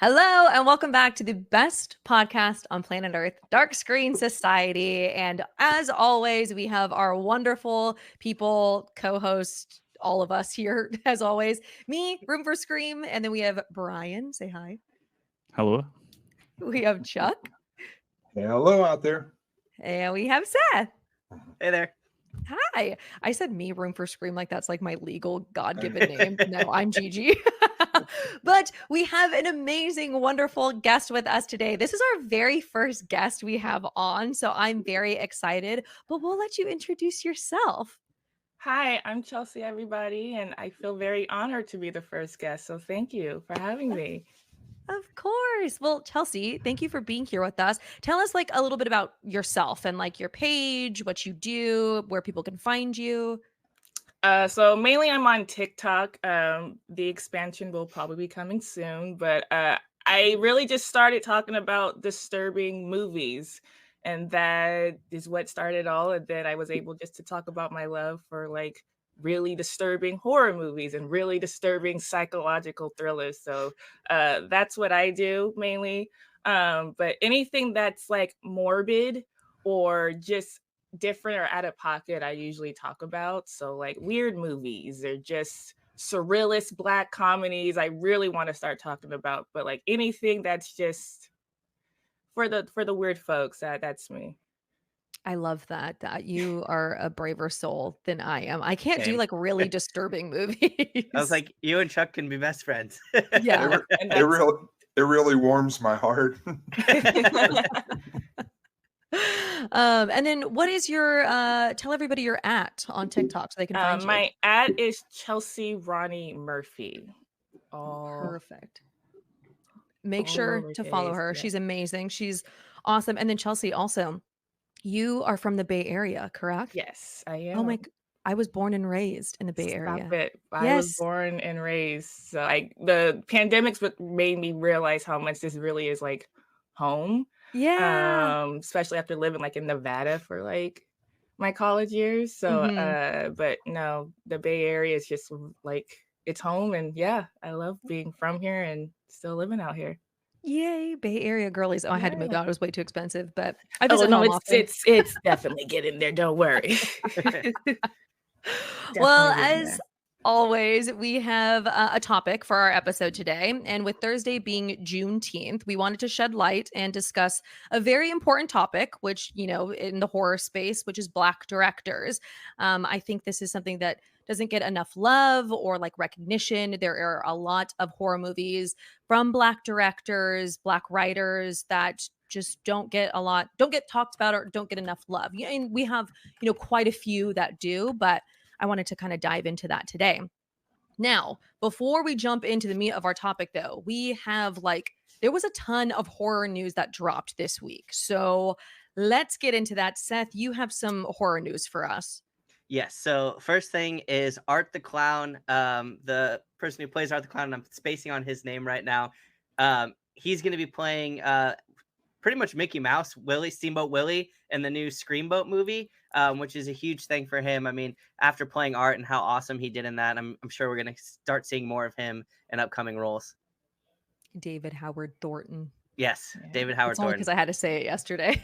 Hello, and welcome back to the best podcast on planet Earth, Dark Screen Society. And as always, we have our wonderful people, co host, all of us here, as always. Me, Room for Scream. And then we have Brian. Say hi. Hello. We have Chuck. Hello out there. And we have Seth. Hey there. Hi. I said me, Room for Scream, like that's like my legal God given name. No, I'm Gigi. But we have an amazing, wonderful guest with us today. This is our very first guest we have on. So I'm very excited, but we'll let you introduce yourself. Hi, I'm Chelsea, everybody, and I feel very honored to be the first guest. So thank you for having me. Of course. Well, Chelsea, thank you for being here with us. Tell us like a little bit about yourself and like your page, what you do, where people can find you. So mainly I'm on TikTok. The expansion will probably be coming soon, but I really just started talking about disturbing movies, and that is what started all. And then I was able just to talk about my love for like really disturbing horror movies and really disturbing psychological thrillers. So that's what I do mainly. But anything that's like morbid or just different or out of pocket, I usually talk about. So like weird movies or just surrealist black comedies, I really want to start talking about. But like anything that's just for the weird folks, that's me. I love that you are a braver soul than I am. I can't do Same. like really disturbing movies. I was like, you and Chuck can be best friends. Yeah. And It really warms my heart. And then what is your tell everybody you're at on TikTok so they can find you. my ad is Chelsea Ronnie Murphy. Perfect. Make all sure to follow lowercase, her. yeah. She's amazing. She's awesome. And then Chelsea, also, you are from the Bay Area, correct? Yes, I am. Oh my, I was born and raised in the Bay Stop Area. it. I was Yes. born and raised. So the pandemics made me realize how much this really is like home. Yeah. Especially after living like in Nevada for like my college years. So Mhm. but no, the Bay Area is just like it's home, and yeah, I love being from here and still living out here. Yay, Bay Area girlies. Oh, I had to move Yeah. out. It was way too expensive, but I Oh visit no, home it's often. it's definitely getting there. Don't worry. Well, Definitely getting as there. always, we have a topic for our episode today. And with Thursday being Juneteenth, we wanted to shed light and discuss a very important topic, which, you know, in the horror space, which is Black directors. I think this is something that doesn't get enough love or like recognition. There are a lot of horror movies from Black directors, Black writers that just don't get talked about or don't get enough love. Yeah, and we have, you know, quite a few that do, but I wanted to kind of dive into that today. Now, before we jump into the meat of our topic, though, we have there was a ton of horror news that dropped this week. So let's get into that. Seth, you have some horror news for us. Yes. So first thing is Art the Clown. The person who plays Art the Clown, and I'm spacing on his name right now. He's going to be playing pretty much Mickey Mouse, Steamboat Willie, in the new Screamboat movie, which is a huge thing for him. I mean, after playing Art and how awesome he did in that, I'm sure we're going to start seeing more of him in upcoming roles. David Howard Thornton. Yes, Yeah. David Howard It's only Thornton. because I had to say it yesterday.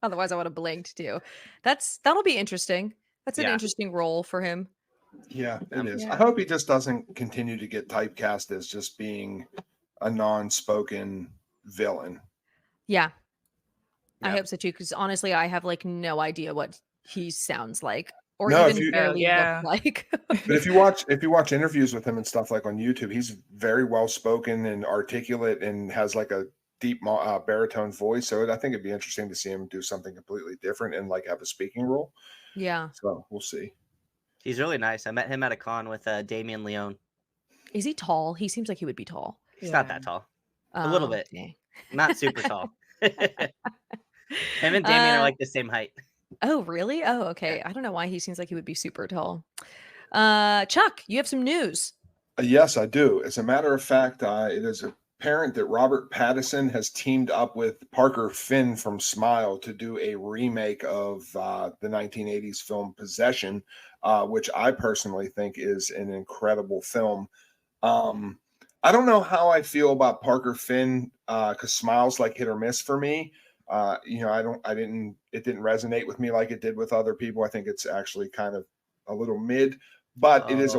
Otherwise, I would have blinked too. That'll be interesting. That's an Yeah. interesting role for him. Yeah, it is. Yeah. I hope he just doesn't continue to get typecast as just being a non-spoken villain. Yeah. I Yeah. hope so too, because honestly, I have like no idea what he sounds like or No, even if you- barely Yeah. look like. But if you watch interviews with him and stuff like on YouTube, he's very well spoken and articulate and has like a deep baritone voice. So I think it'd be interesting to see him do something completely different and like have a speaking role. Yeah. So we'll see. He's really nice. I met him at a con with Damian Leone. Is he tall? He seems like he would be tall. He's Yeah. not that tall. A little bit. Dang. Not super tall. Him and Damien are Uh, like the same height. Oh, really? Oh, okay. Yeah. I don't know why he seems like he would be super tall. Chuck, you have some news. Yes, I do. As a matter of fact, it is apparent that Robert Pattinson has teamed up with Parker Finn from Smile to do a remake of the 1980s film Possession, which I personally think is an incredible film. I don't know how I feel about Parker Finn because Smile's like hit or miss for me. It didn't resonate with me like it did with other people. I think it's actually kind of a little mid, but it is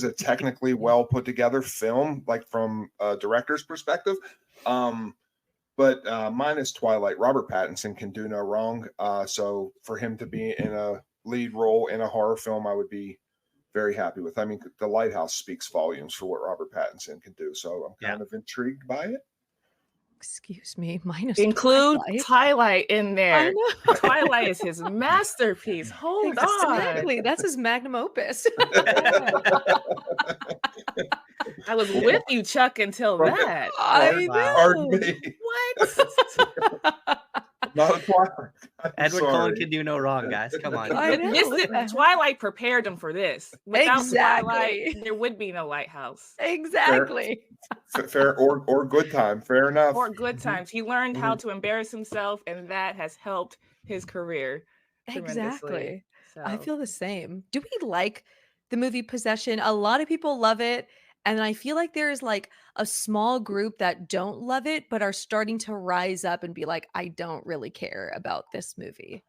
a technically well put together film, like from a director's perspective. But mine is Twilight. Robert Pattinson can do no wrong. So for him to be in a lead role in a horror film, I would be very happy with. I mean, The Lighthouse speaks volumes for what Robert Pattinson can do. So I'm kind of intrigued by it. Excuse me, minus Include Twilight. Twilight in there. I know. Twilight is his masterpiece. Hold on. Exactly. That's his magnum opus. I was with you, Chuck, until that. I Pardon know. me. What? Not Twilight. I'm Edward Cullen sorry. can do no wrong, guys. Come on. I know. Twilight prepared him for this. Without Exactly. Twilight, there would be no Lighthouse. Exactly. Fair or good time. Fair enough. Or good times. He learned how to embarrass himself, and that has helped his career tremendously. Exactly. I So, feel the same. Do we like the movie Possession? A lot of people love it. And I feel like there's like a small group that don't love it, but are starting to rise up and be like, I don't really care about this movie.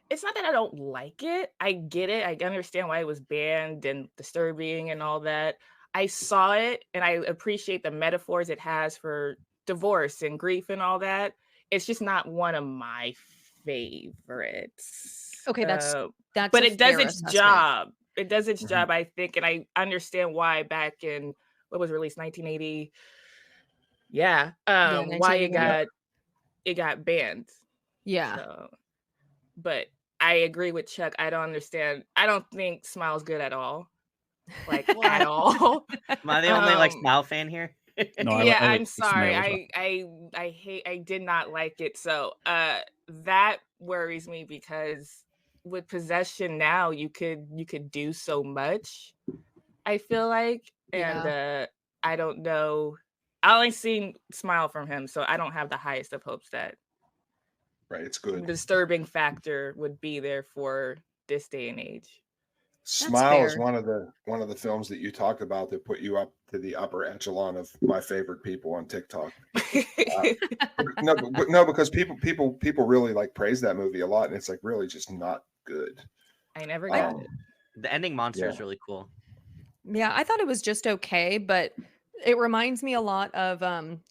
it's not that I don't like it. I get it. I understand why it was banned and disturbing and all that. I saw it and I appreciate the metaphors it has for divorce and grief and all that. It's just not one of my favorites. Okay, that's But a it does fair its assessment. job. It does its Mhm. job, I think, and I understand why back in what was released 1980. Yeah, why it 1981. got banned. Yeah. So, but I agree with Chuck. I don't understand. I don't think Smile's good at all. Like at all. Am I the only like Um, Smile fan here? No, I yeah, like I'm Smile sorry. as well. I did not like it. So that worries me because with Possession now you could do so much, I feel like. And I don't know. I only seen Smile from him, so I don't have the highest of hopes that Right, it's the good. disturbing factor would be there for this day and age. Smile is fair. one of the films that you talked about that put you up to the upper echelon of my favorite people on TikTok. No, because people really like praise that movie a lot, and it's like really just not good. I never got it. The ending monster is Yeah. really cool. Yeah, I thought it was just okay, but it reminds me a lot of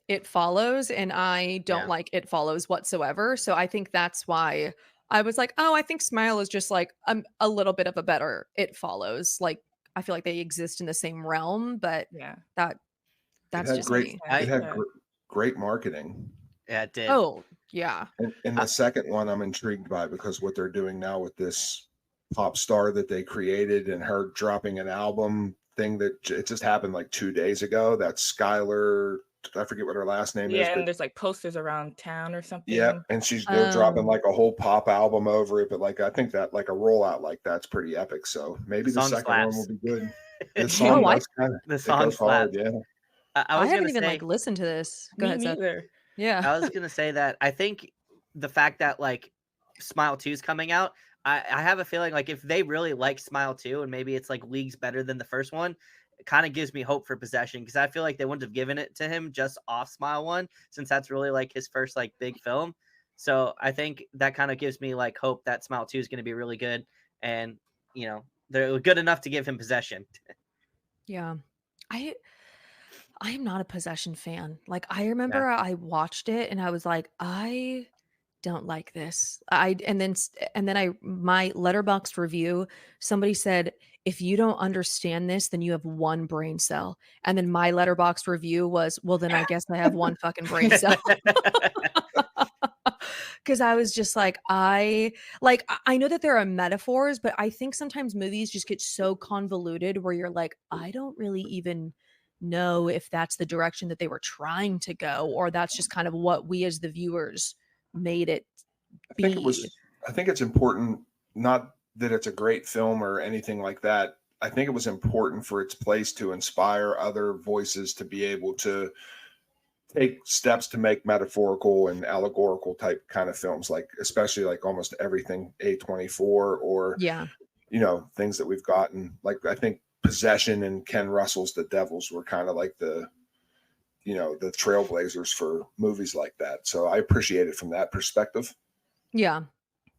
It Follows, and I don't Yeah. like It Follows whatsoever. So I think that's why I was like, oh, I think Smile is just like a little bit of a better It Follows. Like I feel like they exist in the same realm, but Yeah. that's had just great- me. It had Yeah. great marketing. Yeah, it did. Oh, yeah. And the second one I'm intrigued by because what they're doing now with this pop star that they created and her dropping an album thing that it just happened like 2 days ago. That's Skylar. I forget what her last name is. Yeah, But and there's like posters around town or something. yeah, and they're dropping Oh. like a whole pop album over it. But like I think that like a rollout like that's pretty epic. So maybe the Song second slaps. one will be good. The Oh, song I- does kind of The it song goes hard, slaps. yeah. I I was haven't gonna even say, like listened to this. Go Me ahead, Seth. neither. Yeah. I was gonna say that I think the fact that like Smile 2 is coming out, I have a feeling like if they really like Smile 2 and maybe it's like leagues better than the first one, it kind of gives me hope for Possession because I feel like they wouldn't have given it to him just off Smile 1 since that's really like his first like big film. So I think that kind of gives me like hope that Smile 2 is going to be really good and you know they're good enough to give him Possession. Yeah. I am not a Possession fan. Like I remember I watched it and I was like, I don't like this. And then my Letterboxd review, somebody said, if you don't understand this, then you have one brain cell. And then my Letterboxd review was, well, then I guess I have one fucking brain cell. Because I was just like, I know that there are metaphors, but I think sometimes movies just get so convoluted where you're like, I don't really even know if that's the direction that they were trying to go, or that's just kind of what we as the viewers made it be. I think it's important, not that it's a great film or anything like that. I think it was important for its place to inspire other voices to be able to take steps to make metaphorical and allegorical type kind of films, like especially like almost everything A24 or Yeah. things that we've gotten. Like I think Possession and Ken Russell's The Devils were kind of like the trailblazers for movies like that. So I appreciate it from that perspective. Yeah,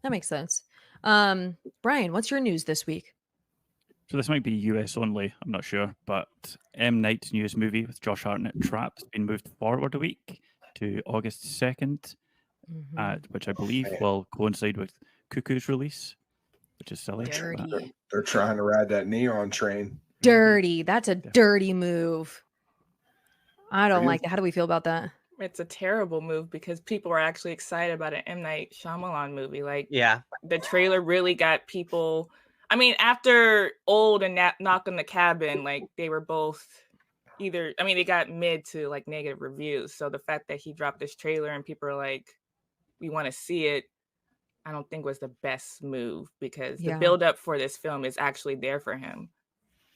that makes sense. Brian, what's your news this week? So this might be US only, I'm not sure, but M. Night's newest movie with Josh Hartnett, Trapped, has been moved forward a week to August 2nd, which I believe will coincide with Cuckoo's release, which is silly. Dirty. They're trying to ride that neon train. Dirty. That's a dirty move. I don't like that. How do we feel about that? It's a terrible move because people are actually excited about an M. Night Shyamalan movie. Like, Yeah. the trailer really got people. I mean, after Old and Knock on the Cabin, like, they were both either, I mean, they got mid to like negative reviews. So the fact that he dropped this trailer and people are like, we want to see it, I don't think was the best move because the buildup for this film is actually there for him.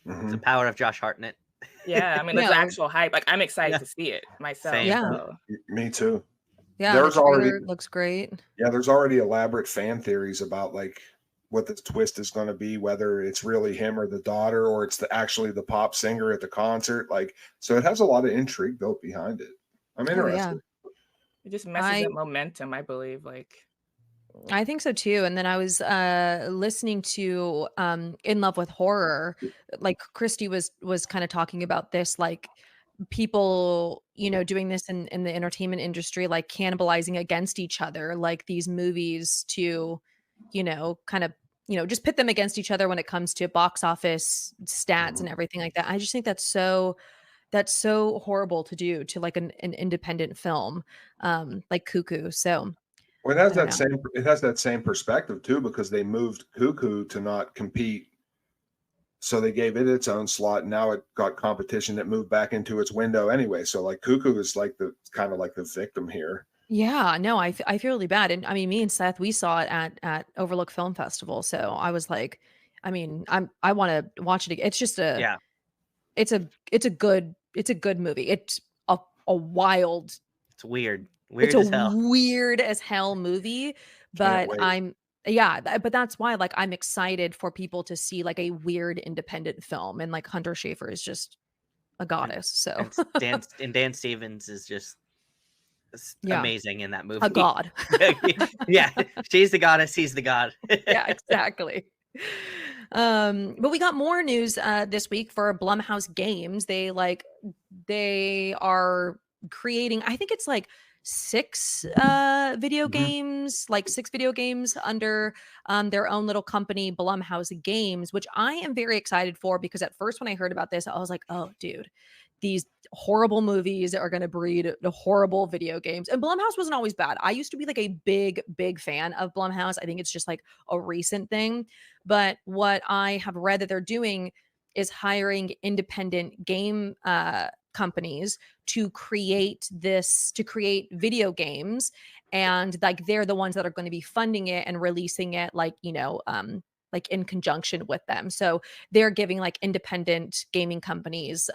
It's the power of Josh Hartnett. Yeah, I mean, there's actual hype. Like, I'm excited to see it myself. Same. Yeah. So. Me too. Yeah, There's the trailer already looks great. Yeah, there's already elaborate fan theories about like what the twist is going to be, whether it's really him or the daughter, or it's actually the pop singer at the concert. Like, so it has a lot of intrigue built behind it. I'm interested. It just messes up momentum, I believe. Like, I think so too. And then I was listening to In Love with Horror. Like Christy was kind of talking about this, like people, doing this in the entertainment industry, like cannibalizing against each other, like these movies to, kind of, just pit them against each other when it comes to box office stats and everything like that. I just think that's so horrible to do to like an independent film like Cuckoo. So Well, it has that same perspective too, because they moved Cuckoo to not compete. So they gave it its own slot. And now it got competition that moved back into its window anyway. So like Cuckoo is like the kind of like the victim here. yeah, no, I feel really bad. And I mean, me and Seth, we saw it at Overlook Film Festival. So I was like, I mean, I want to watch it again. It's just it's a good movie. It's a wild. It's weird. It's a weird as hell movie, but but that's why like I'm excited for people to see like a weird independent film, and like Hunter Schafer is just a goddess. So Dan Stevens is just amazing in that movie. A god. Yeah, she's the goddess, he's the god. Yeah, exactly. But we got more news this week for Blumhouse Games. They are creating, I think it's like six video games under their own little company, Blumhouse Games, which I am very excited for, because at first when I heard about this, I was like, oh dude, these horrible movies are going to breed the horrible video games. And Blumhouse wasn't always bad. I used to be like a big fan of Blumhouse. I think it's just like a recent thing. But what I have read that they're doing is hiring independent game companies to create video games, and like they're the ones that are going to be funding it and releasing it, like like in conjunction with them. So they're giving like independent gaming companies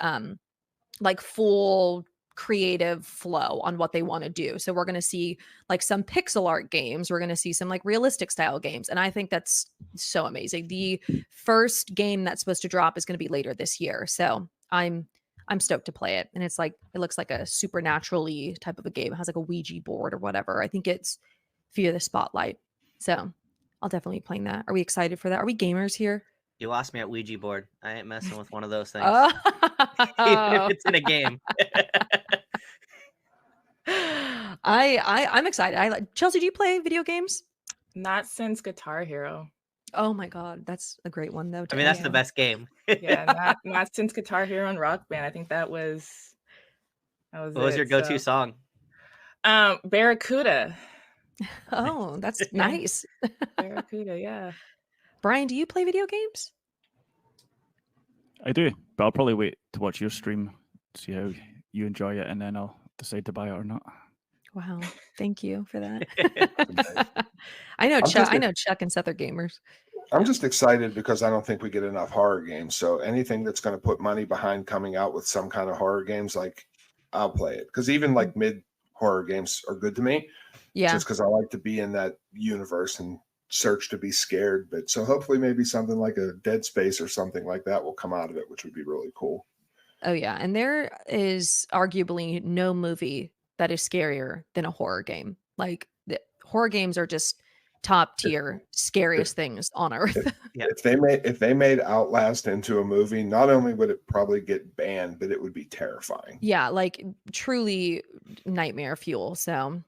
like full creative flow on what they want to do. So we're going to see like some pixel art games, we're going to see some like realistic style games, and I think that's so amazing. The first game that's supposed to drop is going to be later this year, so I'm stoked to play it. And it looks like a supernaturally type of a game. It has like a Ouija board or whatever. I think it's Fear the Spotlight. So I'll definitely be playing that. Are we excited for that? Are we gamers here? You lost me at Ouija board. I ain't messing with one of those things. Oh. Even if it's in a game. I'm excited. Chelsea, do you play video games? Not since Guitar Hero. Oh my god, that's a great one though. I mean, that's the best game. Yeah, not since Guitar Hero and Rock Band. I think that was what was your go-to song? Barracuda. Oh, that's nice. Barracuda, yeah. Brian, do you play video games? I do, but I'll probably wait to watch your stream, see how you enjoy it, and then I'll decide to buy it or not. Wow, thank you for that. I know Chuck and Seth are gamers. I'm just excited because I don't think we get enough horror games. So anything that's going to put money behind coming out with some kind of horror games, like I'll play it. Because even like mid horror games are good to me. Yeah. Just because I like to be in that universe and search to be scared. But so hopefully maybe something like a Dead Space or something like that will come out of it, which would be really cool. Oh yeah, and there is arguably no movie that is scarier than a horror game. Like horror games are just top tier scariest things on earth. Yeah. If they made Outlast into a movie, not only would it probably get banned, but it would be terrifying. Yeah, like truly nightmare fuel. So,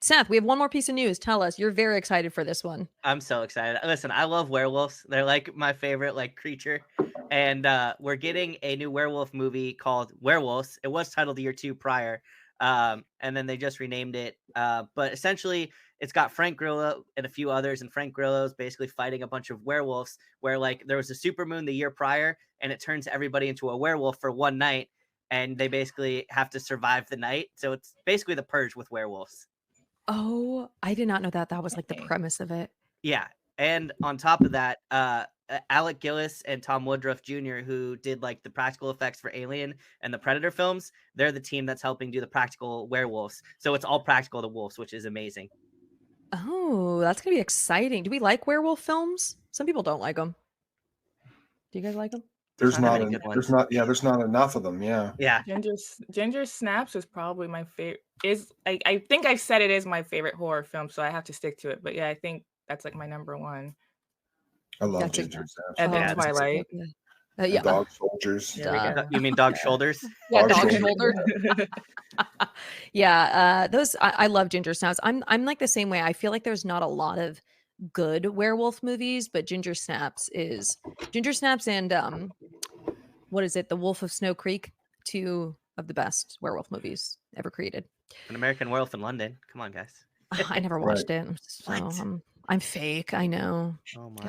Seth, we have one more piece of news. Tell us, you're very excited for this one. I'm so excited. Listen, I love werewolves. They're like my favorite like creature. And we're getting a new werewolf movie called Werewolves. It was titled the year 2 prior. And then they just renamed it. But essentially it's got Frank Grillo and a few others, and Frank Grillo is basically fighting a bunch of werewolves where like there was a supermoon the year prior and it turns everybody into a werewolf for one night, and they basically have to survive the night. So it's basically The Purge with werewolves. Oh, I did not know that. That was like the premise of it. Yeah. And on top of that, Alec Gillis and Tom Woodruff Jr., who did like the practical effects for Alien and the Predator films, they're the team that's helping do the practical werewolves. So it's all practical, the wolves, which is amazing. Oh, that's gonna be exciting. Do we like werewolf films? Some people don't like them. Do you guys like them? There's Not not, many good ones. there's not enough of them. Yeah. Yeah. Ginger Snaps is probably my favorite. I think I've said it is my favorite horror film, so I have to stick to it. But yeah, I think that's like my number one. I love That's a- Ginger Snaps. And then Yeah, that's Twilight. And Yeah, Dog Soldiers. There we go. You mean Dog Shoulders? yeah, Dog dog shoulder. shoulder. Yeah, those I love Ginger Snaps. I'm like the same way. I feel like there's not a lot of good werewolf movies, but Ginger Snaps and what is it? The Wolf of Snow Creek, 2 of the best werewolf movies ever created. An American Werewolf in London. Come on, guys. I never watched it, so What? I'm fake. I know. Oh my.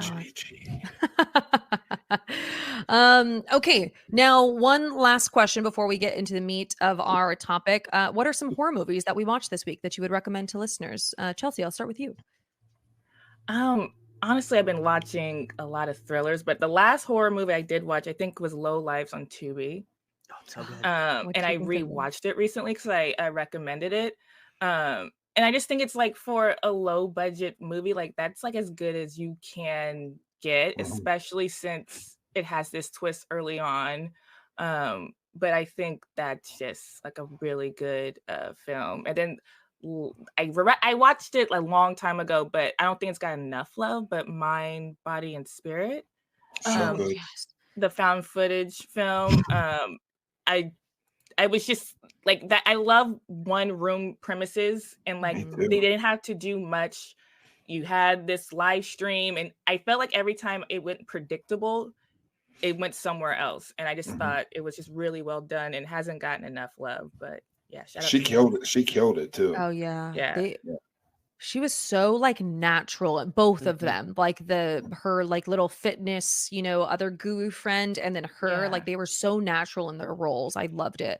God. Okay, now one last question before we get into the meat of our topic. What are some horror movies that we watched this week that you would recommend to listeners? Chelsea, I'll start with you. Honestly, I've been watching a lot of thrillers, but the last horror movie I did watch, I think, was Low Lives on Tubi. Oh, so good. What'd And you I think of it? rewatched it recently because I recommended it. And I just think it's like for a low budget movie, like that's like as good as you can get, especially since it has this twist early on. But I think that's just like a really good film. And then I watched it a long time ago, but I don't think it's got enough love. But Mind, Body, and Spirit, So good. Yes. the found footage film. I was just like that. I love one room premises, and like Me too. they didn't have to do much. You had this live stream, and I felt like every time it went predictable, it went somewhere else. And I just thought it was just really well done and hasn't gotten enough love. But yeah, shout out She to killed it. She killed it too. Oh yeah. Yeah. She was so like natural at both of them. Like her like little fitness, other guru friend, and then her, Yeah. like they were so natural in their roles. I loved it.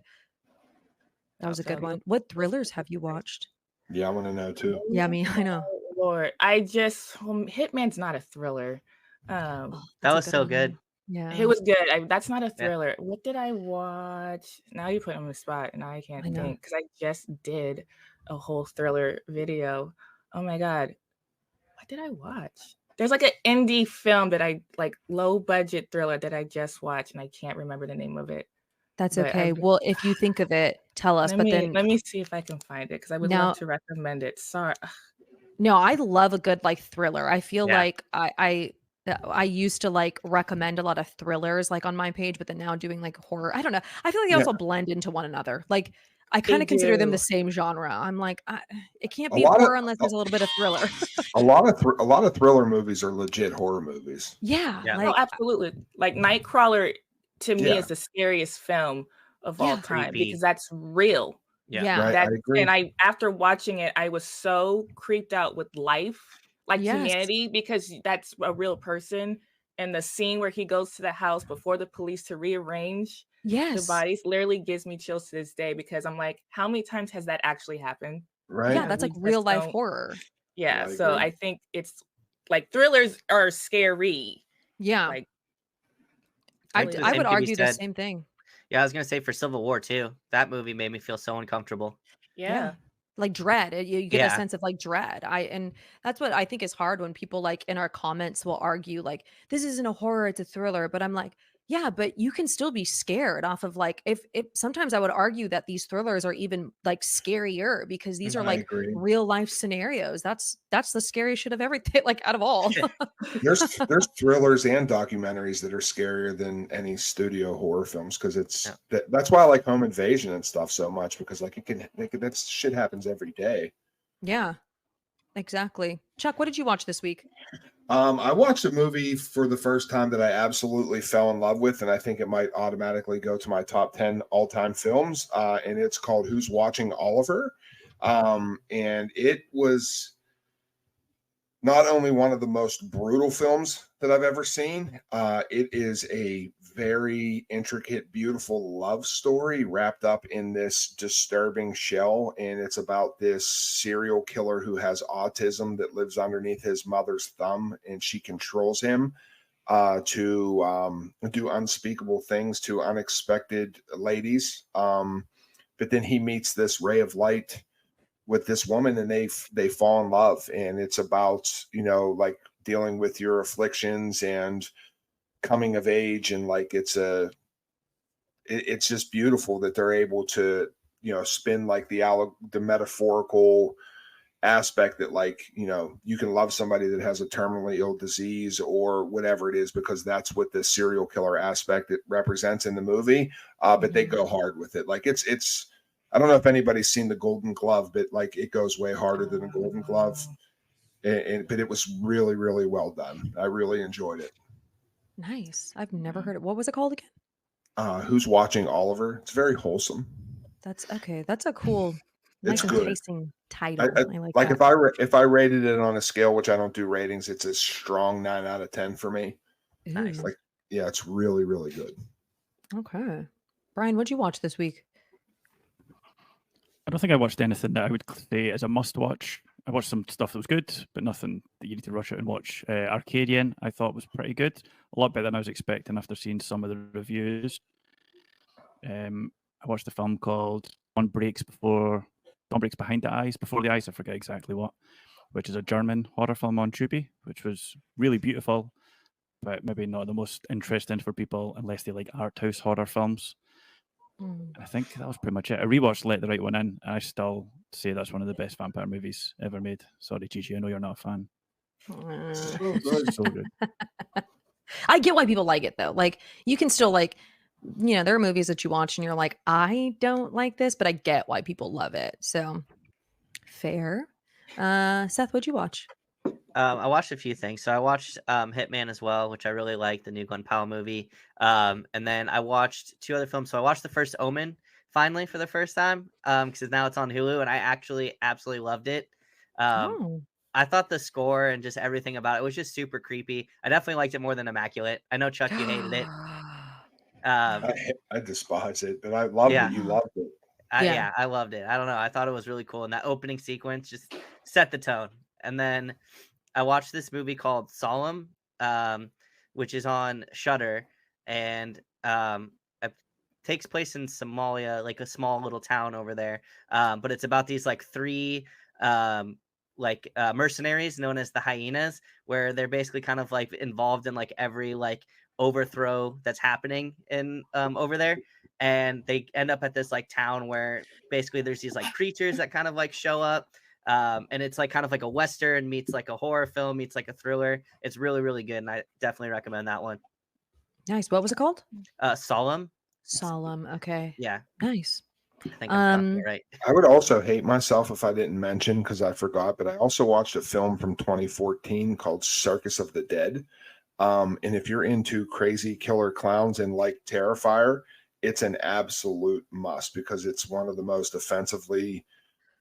That was a good one. What thrillers have you watched? Yeah, I want to know too. Yeah, I know. Lord, Hitman's not a thriller. Oh, That that's a was so one. good. Yeah. It was good. That's not a thriller. What did I watch? Now you put me on the spot, and I can't I know. think because I just did a whole thriller video. Oh my god, what did I watch? There's like an indie film that I like, low budget thriller that I just watched, and I can't remember the name of it. That's But okay. Well, if you think of it, tell us. But then let me see if I can find it because I would Now- love to recommend it. Sorry. no, I love a good like thriller. I feel Yeah. like I used to like recommend a lot of thrillers like on my page, but then now doing like horror. I don't know. I feel like they Yeah. also blend into one another. Like I They kind of consider them the do. same genre. I'm like, it can't A be lot of- horror unless there's a little bit of thriller. A lot of thriller movies are legit horror movies. Yeah, Yeah. Oh, like absolutely. Like Nightcrawler to me Yeah. is the scariest film of all Yeah. time Creepy. because that's real. yeah. Right, That I agree. and after watching it, I was so creeped out with life, like Yes. humanity, because that's a real person. And the scene where he goes to the house before the police to rearrange the Yes. bodies literally gives me chills to this day because I'm like, how many times has that actually happened? Right? Yeah, that's We like just real life don't- horror. Yeah, I so agree. I think it's like thrillers are scary. Yeah. Like I really I same would can be argue the said. same thing. Yeah, I was gonna say for Civil War too. That movie made me feel so uncomfortable. yeah. like dread. You get a Yeah. sense of like dread. And that's what I think is hard when people like in our comments will argue like this isn't a horror, it's a thriller. But I'm like, yeah, but you can still be scared off of like if sometimes I would argue that these thrillers are even like scarier because these are I like agree. real life scenarios. That's the scariest shit of everything, like out of all. There's thrillers and documentaries that are scarier than any studio horror films because Yeah. that's why I like Home Invasion and stuff so much because like that shit happens every day. Yeah, exactly. Chuck, what did you watch this week? I watched a movie for the first time that I absolutely fell in love with, and I think it might automatically go to my top 10 all-time films. And it's called Who's Watching Oliver? And it was not only one of the most brutal films that I've ever seen, it is a very intricate, beautiful love story wrapped up in this disturbing shell. And it's about this serial killer who has autism that lives underneath his mother's thumb, and she controls him to do unspeakable things to unexpected ladies. But then he meets this ray of light with this woman, and they fall in love, and it's about like dealing with your afflictions and coming of age, and like it's just beautiful that they're able to spin like the metaphorical aspect that like you can love somebody that has a terminally ill disease or whatever it is, because that's what the serial killer aspect it represents in the movie. But they go hard with it. Like it's I don't know if anybody's seen The Golden Glove, but like it goes way harder than The Golden Glove. But it was really, really well done. I really enjoyed it. Nice. I've never heard it. What was it called again? Who's Watching Oliver? It's very wholesome. That's okay. That's a cool, nice It's good. enticing title. I like like that. if I rated it on a scale, which I don't do ratings, it's a strong 9 out of 10 for me. Nice. Ooh, Like, yeah, it's really, really good. okay. Brian, what'd you watch this week? I don't think I watched anything that I would say is a must-watch. I watched some stuff that was good, but nothing that you need to rush out and watch. Arcadian, I thought was pretty good. A lot better than I was expecting after seeing some of the reviews. I watched a film called Dawn Breaks Behind the Eyes, Before the Eyes, I forget exactly what, which is a German horror film on Tubi, which was really beautiful, but maybe not the most interesting for people unless they like art house horror films. Mm. I think that was pretty much it. I rewatched Let the Right One In, and I still say that's one of the best vampire movies ever made. Sorry, Gigi, I know you're not a fan. So good. So good. I get why people like it though. Like you can still like, there are movies that you watch and you're like, I don't like this, but I get why people love it. So fair. Seth, what'd you watch? I watched a few things. So I watched Hitman as well, which I really like, the new Glen Powell movie. And then I watched 2 other films. So I watched The First Omen finally for the first time because now it's on Hulu, and I actually absolutely loved it. Oh. I thought the score and just everything about it was just super creepy. I definitely liked it more than Immaculate. I know, Chuck, you hated it. I despise it, but I love Yeah. that you loved it. Yeah. I loved it. I don't know. I thought it was really cool. And that opening sequence just set the tone. And then I watched this movie called Solemn, which is on Shudder, and it takes place in Somalia, like a small little town over there. But it's about these like 3 mercenaries known as the Hyenas, where they're basically kind of like involved in like every like overthrow that's happening in over there. And they end up at this like town where basically there's these like creatures that kind of like show up. And it's like kind of like a Western meets like a horror film meets like a thriller. It's really, really good. And I definitely recommend that one. Nice. What was it called? Solemn. Solemn. Okay. Yeah. Nice. I think I'm pronouncing it right. I would also hate myself if I didn't mention, because I forgot, but I also watched a film from 2014 called Circus of the Dead. And if you're into crazy killer clowns and like Terrifier, it's an absolute must because it's one of the most offensively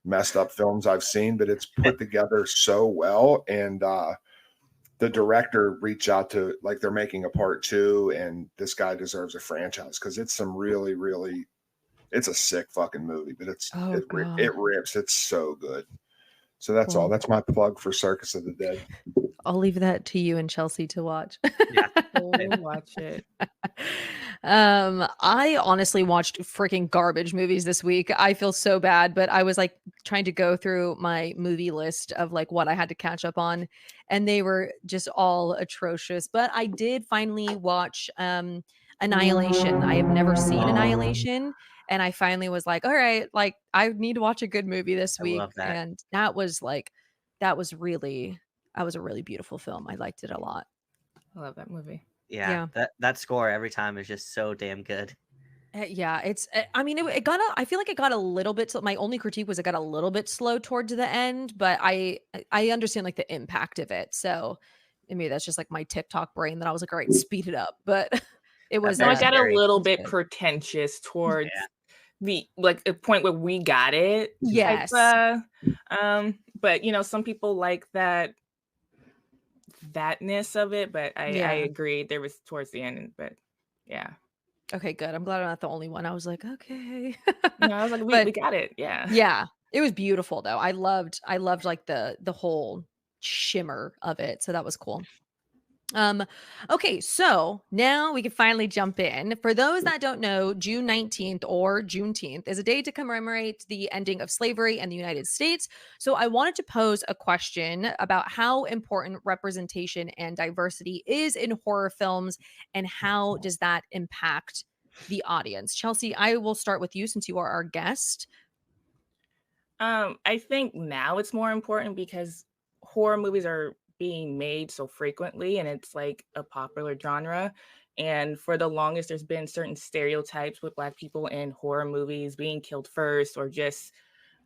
messed up films I've seen, but it's put together so well. And the director reached out to, like, they're making a part 2, and this guy deserves a franchise because it's some really, really, it's a sick fucking movie, but it rips. It's so good. So that's all. That's my plug for Circus of the Dead. I'll leave that to you and Chelsea to watch. Yeah. We'll watch it. I honestly watched freaking garbage movies this week. I feel so bad, but I was like trying to go through my movie list of like what I had to catch up on, and they were just all atrocious. But I did finally watch Annihilation. I have never seen Annihilation, and I finally was like, all right, like I need to watch a good movie this I week. love that. And that was like that was a really beautiful film. I liked it a lot. I love that movie. Yeah. That score every time is just so damn good. Yeah, it's. I mean, it got. I feel like it got a little bit. My only critique was it got a little bit slow towards the end, but I understand like the impact of it. So maybe that's just like my TikTok brain that I was like, all right, speed it up. But it was. No, it That's got a very- little it's bit good. pretentious towards Yeah. the like a point where we got it. Yes. But you know, some people like thatness of it, but I Yeah. agree there was towards the end, but yeah. Okay, good. I'm glad I'm not the only one. I was like, okay. No, I was like, we But got it. Yeah. yeah, it was beautiful though. I loved like the whole shimmer of it. So that was cool. Okay, so now we can finally jump in. For those that don't know, June 19th or Juneteenth is a day to commemorate the ending of slavery in the United States. So I wanted to pose a question about how important representation and diversity is in horror films and how does that impact the audience. Chelsea, I will start with you since you are our guest. I think now it's more important because horror movies are being made so frequently and it's like a popular genre. And for the longest, there's been certain stereotypes with Black people in horror movies being killed first or just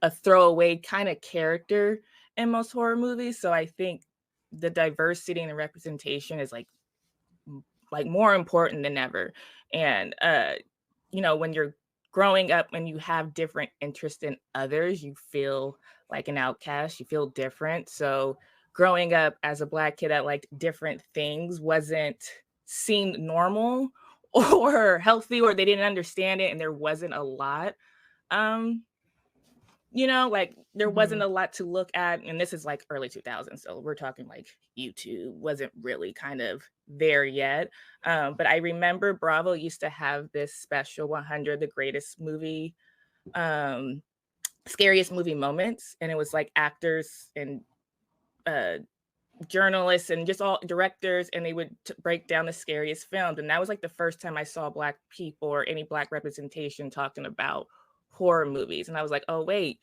a throwaway kind of character in most horror movies. So I think the diversity and the representation is like more important than ever. And you know, when you're growing up and you have different interests in others, you feel like an outcast, you feel different. So growing up as a Black kid that liked different things wasn't seen normal or healthy, or they didn't understand it and there wasn't a lot. You know, like there wasn't a lot to look at, and this is like early 2000s, so we're talking like YouTube wasn't really kind of there yet. But I remember Bravo used to have this special 100 the greatest movie, scariest movie moments, and it was like actors and journalists and just all directors, and they would break down the scariest films. And that was like the first time I saw Black people or any Black representation talking about horror movies. And I was like, oh wait,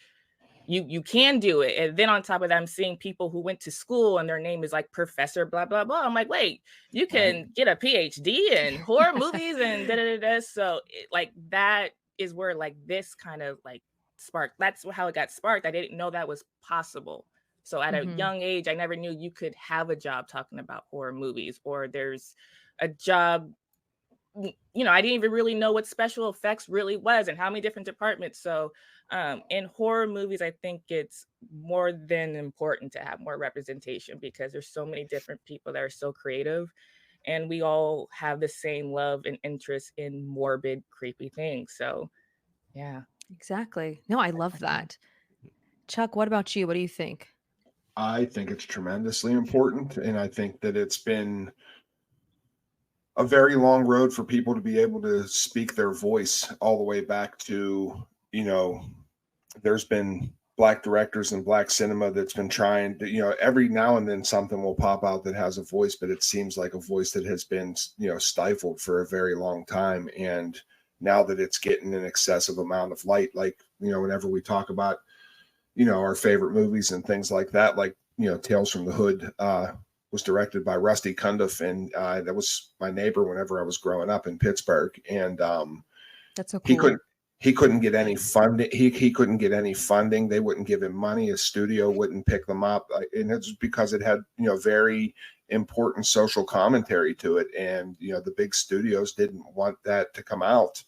you can do it. And then on top of that, I'm seeing people who went to school and their name is like Professor blah blah blah. I'm like, wait, you can get a PhD in horror movies and da da da da. So like that is where like this kind of like sparked. That's how it got sparked. I didn't know that was possible. So at a young age, I never knew you could have a job talking about horror movies, or there's a job. You know, I didn't even really know what special effects really was and how many different departments. So in horror movies, I think it's more than important to have more representation because there's so many different people that are so creative and we all have the same love and interest in morbid, creepy things. So yeah. Exactly. No, I love that. Chuck, what about you? What do you think? I think it's tremendously important, and I think that it's been a very long road for people to be able to speak their voice all the way back to, you know, there's been Black directors and Black cinema that's been trying to, you know, every now and then something will pop out that has a voice, but it seems like a voice that has been, you know, stifled for a very long time. And now that it's getting an excessive amount of light, like, you know, whenever we talk about, you know, our favorite movies and things like that, like, you know, Tales from the Hood was directed by Rusty Cundiff, and that was my neighbor whenever I was growing up in Pittsburgh. And That's so cool. He couldn't get any funding. He couldn't get any funding. They wouldn't give him money. His studio wouldn't pick them up, and it's because it had, you know, very important social commentary to it. And, you know, the big studios didn't want that to come out.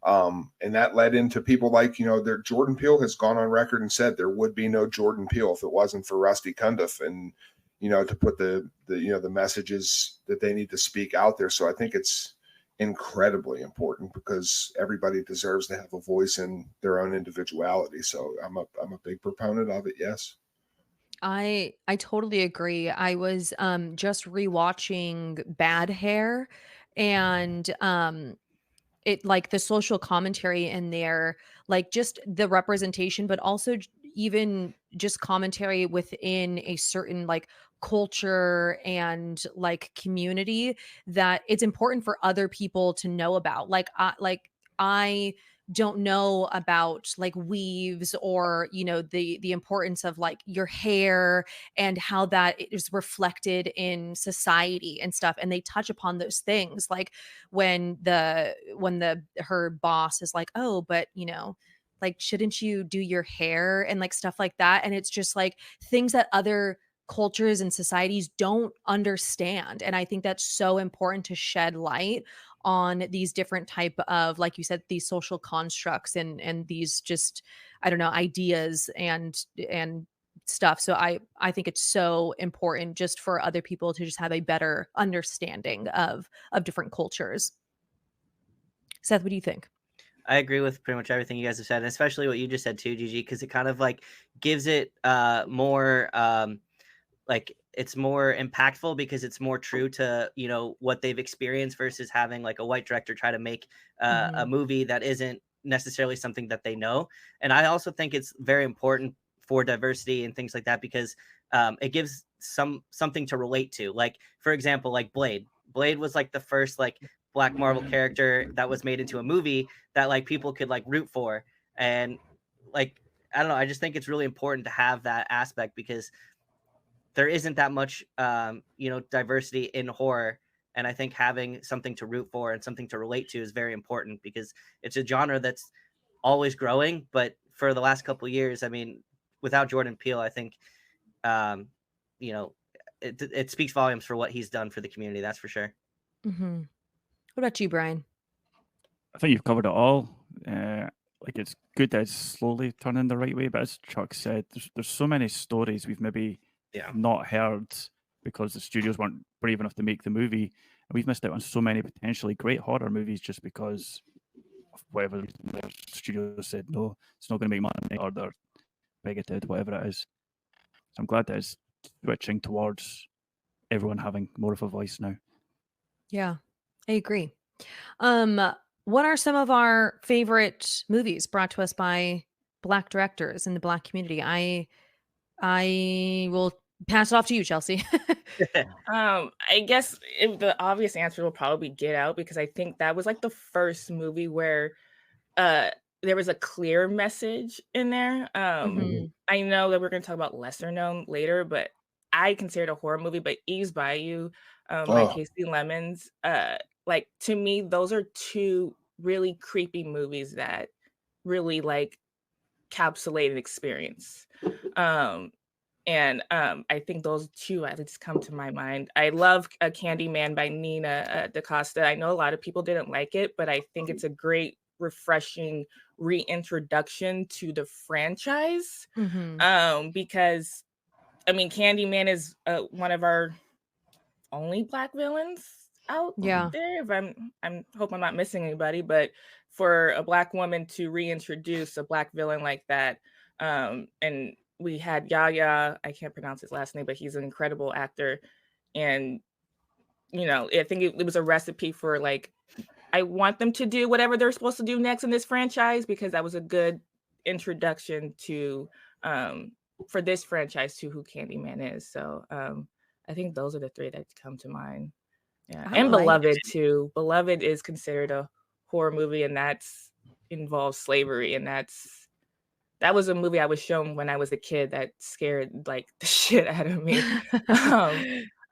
And that led into people like, you know, Jordan Peele has gone on record and said there would be no Jordan Peele if it wasn't for Rusty Cundiff, and, you know, to put the you know, the messages that they need to speak out there. So I think it's incredibly important because everybody deserves to have a voice in their own individuality. So I'm a big proponent of it. Yes. I totally agree. I was just rewatching Bad Hair, and it like the social commentary in there, like just the representation, but also even just commentary within a certain like culture and like community that it's important for other people to know about. I don't know about like weaves or the importance of like your hair and how that is reflected in society and stuff, and they touch upon those things like when the her boss is like, oh, but like shouldn't you do your hair and like stuff like that, and it's just like things that other cultures and societies don't understand, and I think that's so important to shed light on these different type of, like you said, these social constructs and these just, I don't know, ideas and stuff. So I think it's so important just for other people to just have a better understanding of different cultures. Seth, what do you think? I agree with pretty much everything you guys have said, and especially what you just said too, Gigi, because it kind of like gives it more like it's more impactful because it's more true to what they've experienced versus having like a white director try to make a Mhm. movie that isn't necessarily something that they know. And I also think it's very important for diversity and things like that because it gives something to relate to. Like for example, like Blade was like the first like black Marvel character that was made into a movie that like people could like root for. And like I don't know, I just think it's really important to have that aspect because there isn't that much diversity in horror, and I think having something to root for and something to relate to is very important because it's a genre that's always growing, but for the last couple of years, I mean, without Jordan Peele, I think um you know it speaks volumes for what he's done for the community, that's for sure. Mhm. What about you, Brian? I think you've covered it all. Like it's good that it's slowly turning the right way, but as Chuck said, there's so many stories we've maybe Yeah. not heard because the studios weren't brave enough to make the movie, and we've missed out on so many potentially great horror movies just because of whatever reason their studios said no, it's not going to make money, or they're bigoted, whatever it is. So I'm glad that it's switching towards everyone having more of a voice now. Yeah, I agree. Um, what are some of our favorite movies brought to us by Black directors in the Black community? I will pass it off to you, Chelsea. I guess the obvious answer will probably be Get Out because I think that was like the first movie where uh there was a clear message in there. Mhm. I know that we're going to talk about lesser known later, but I consider it a horror movie. But Eve's Bayou by Oh, Casey Lemons, like to me, those are two really creepy movies that really like capsulate an experience. Um, and I think those two at least come to my mind. I love a Candyman by Nina DaCosta. I know a lot of people didn't like it, but I think it's a great, refreshing reintroduction to the franchise. Mhm. Because I mean, Candyman is one of our only black villains out Yeah. there. If I'm hope I'm not missing anybody, but for a black woman to reintroduce a black villain like that, and we had Yaya, I can't pronounce his last name, but he's an incredible actor, and I think it was a recipe for like I want them to do whatever they're supposed to do next in this franchise because that was a good introduction to um for this franchise to who Candyman is. So I think those are the three that come to mind. Yeah. I And like Beloved too. Beloved is considered a horror movie and that's involves slavery and that was a movie I was shown when I was a kid that scared like the shit out of me.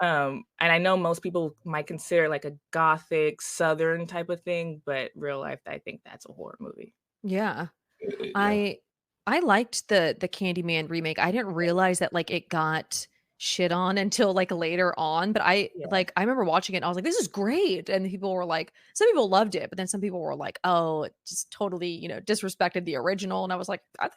Um, and I know most people might consider like a gothic southern type of thing, but real life, I think that's a horror movie. Yeah. yeah. I liked the Candyman remake. I didn't realize that like it got shit on until like later on, but Yeah. I remember watching it and I was like, this is great. And people were like, some people loved it, but then some people were like, oh, it just totally, disrespected the original. And I was like, I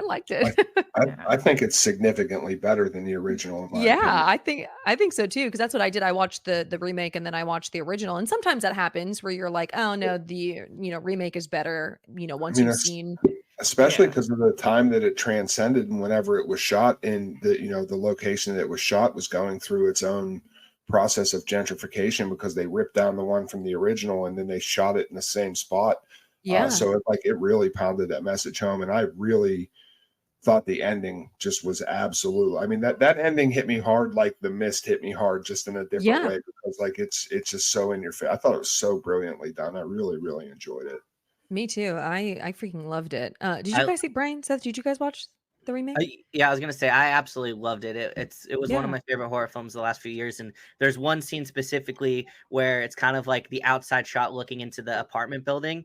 liked it. I, I Yeah. I think it's significantly better than the original, in my Yeah, opinion. I think so too, because that's what I did. I watched the remake and then I watched the original. And sometimes that happens where you're like, oh no, the remake is better, I once mean, you've seen. especially because of the time that it transcended and whenever it was shot, and the location that it was shot was going through its own process of gentrification because they ripped down the one from the original and then they shot it in the same spot. So it really pounded that message home, and I really thought the ending just was absolute. I mean, that ending hit me hard, like The Mist hit me hard, just in a different way, because like it's just so in your face. I thought it was so brilliantly done. I really, really enjoyed it. Me too. I freaking loved it. Did you guys see Brian, Seth? Did you guys watch the remake? Yeah, I was gonna say I absolutely loved it. It was one of Yeah. my favorite horror films the last few years, and there's one scene specifically where it's kind of like the outside shot looking into the apartment building,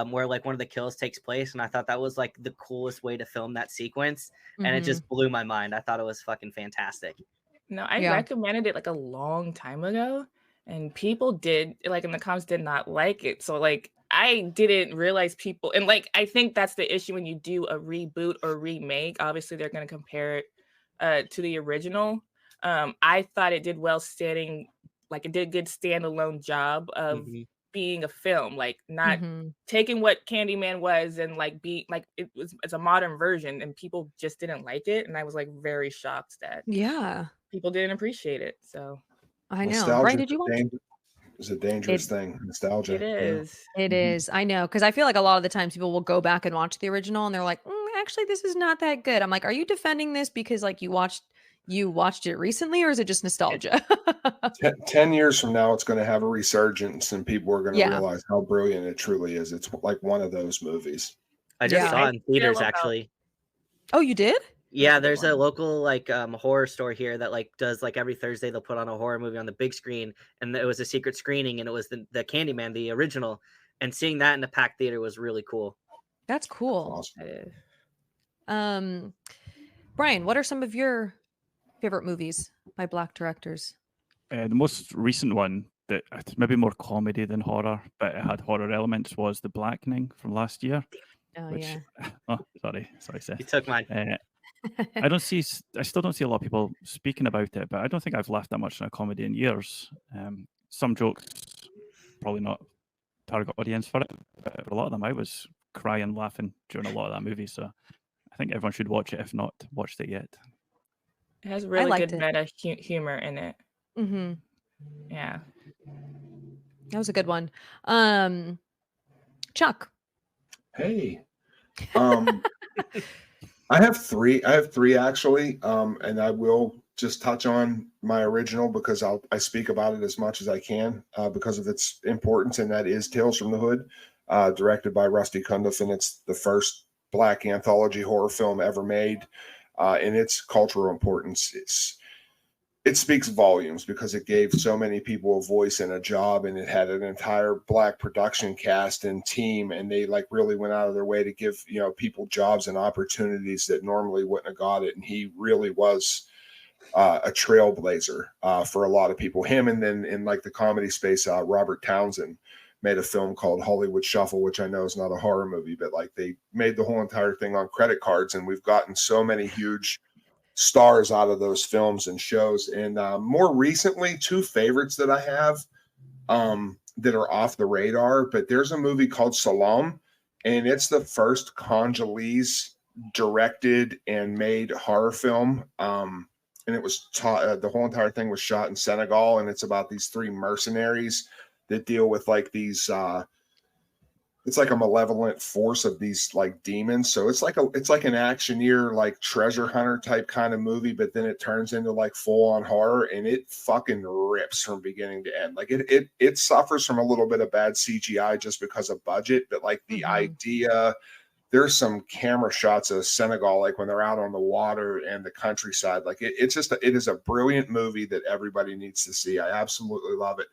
where like one of the kills takes place, and I thought that was like the coolest way to film that sequence, and it just blew my mind. I thought it was fucking fantastic. No, I Yeah. recommended it like a long time ago, and people did like in the comments did not like it. So like I didn't realize people, and like I think that's the issue when you do a reboot or remake. Obviously, they're going to compare it to the original. I thought it did well standing, like it did a good standalone job of being a film, like not taking what Candyman was and like be like it's a modern version, and people just didn't like it, and I was like very shocked that people didn't appreciate it. So I know. Nostalgia Brian, did you watch? is a dangerous thing. Nostalgia. it is. It is. I know, because I feel like a lot of the times people will go back and watch the original and they're like, actually, this is not that good. I'm like, are you defending this because like you watched it recently, or is it just nostalgia? 10 years from now, it's going to have a resurgence, and people are going to Yeah. realize how brilliant it truly is. It's like one of those movies. I just Yeah. saw it in feel theaters about- actually. Oh, you did? Yeah, there's a local like horror store here that like does like every Thursday they'll put on a horror movie on the big screen, and it was a secret screening, and it was the Candyman, the original, and seeing that in a packed theater was really cool. That's cool. Awesome. It is. Brian, what are some of your favorite movies by Black directors? The most recent one that it's maybe more comedy than horror, but it had horror elements, was The Blackening from last year. Oh which, yeah. oh, sorry, You Seth. took mine. I still don't see a lot of people speaking about it, but I don't think I've laughed that much in a comedy in years. Some jokes, probably not target audience for it, but for a lot of them, I was crying, laughing during a lot of that movie. So I think everyone should watch it if not watched it yet. It has really liked good it. meta humor in it. Mm-hmm. Yeah. That was a good one. Chuck. Hey, I have three actually, and I will just touch on my original because I speak about it as much as I can because of its importance, and that is Tales from the Hood, directed by Rusty Cundiff, and it's the first Black anthology horror film ever made. And its cultural importance, it speaks volumes because it gave so many people a voice and a job, and it had an entire Black production cast and team, and they like really went out of their way to give people jobs and opportunities that normally wouldn't have got it. And he really was a trailblazer for a lot of people. Him, and then in like the comedy space, Robert Townsend made a film called Hollywood Shuffle, which I know is not a horror movie, but like they made the whole entire thing on credit cards, and we've gotten so many huge stars out of those films and shows. And more recently, two favorites that I have that are off the radar, but there's a movie called Salam, and it's the first Congolese directed and made horror film. And it was the whole entire thing was shot in Senegal, and it's about these three mercenaries that deal with like these it's like a malevolent force of these like demons. So it's like an actioneer, like treasure hunter type kind of movie, but then it turns into like full on horror, and it fucking rips from beginning to end. Like it suffers from a little bit of bad CGI just because of budget, but like the idea, there's some camera shots of Senegal, like when they're out on the water and the countryside. Like it is a brilliant movie that everybody needs to see. I absolutely love it.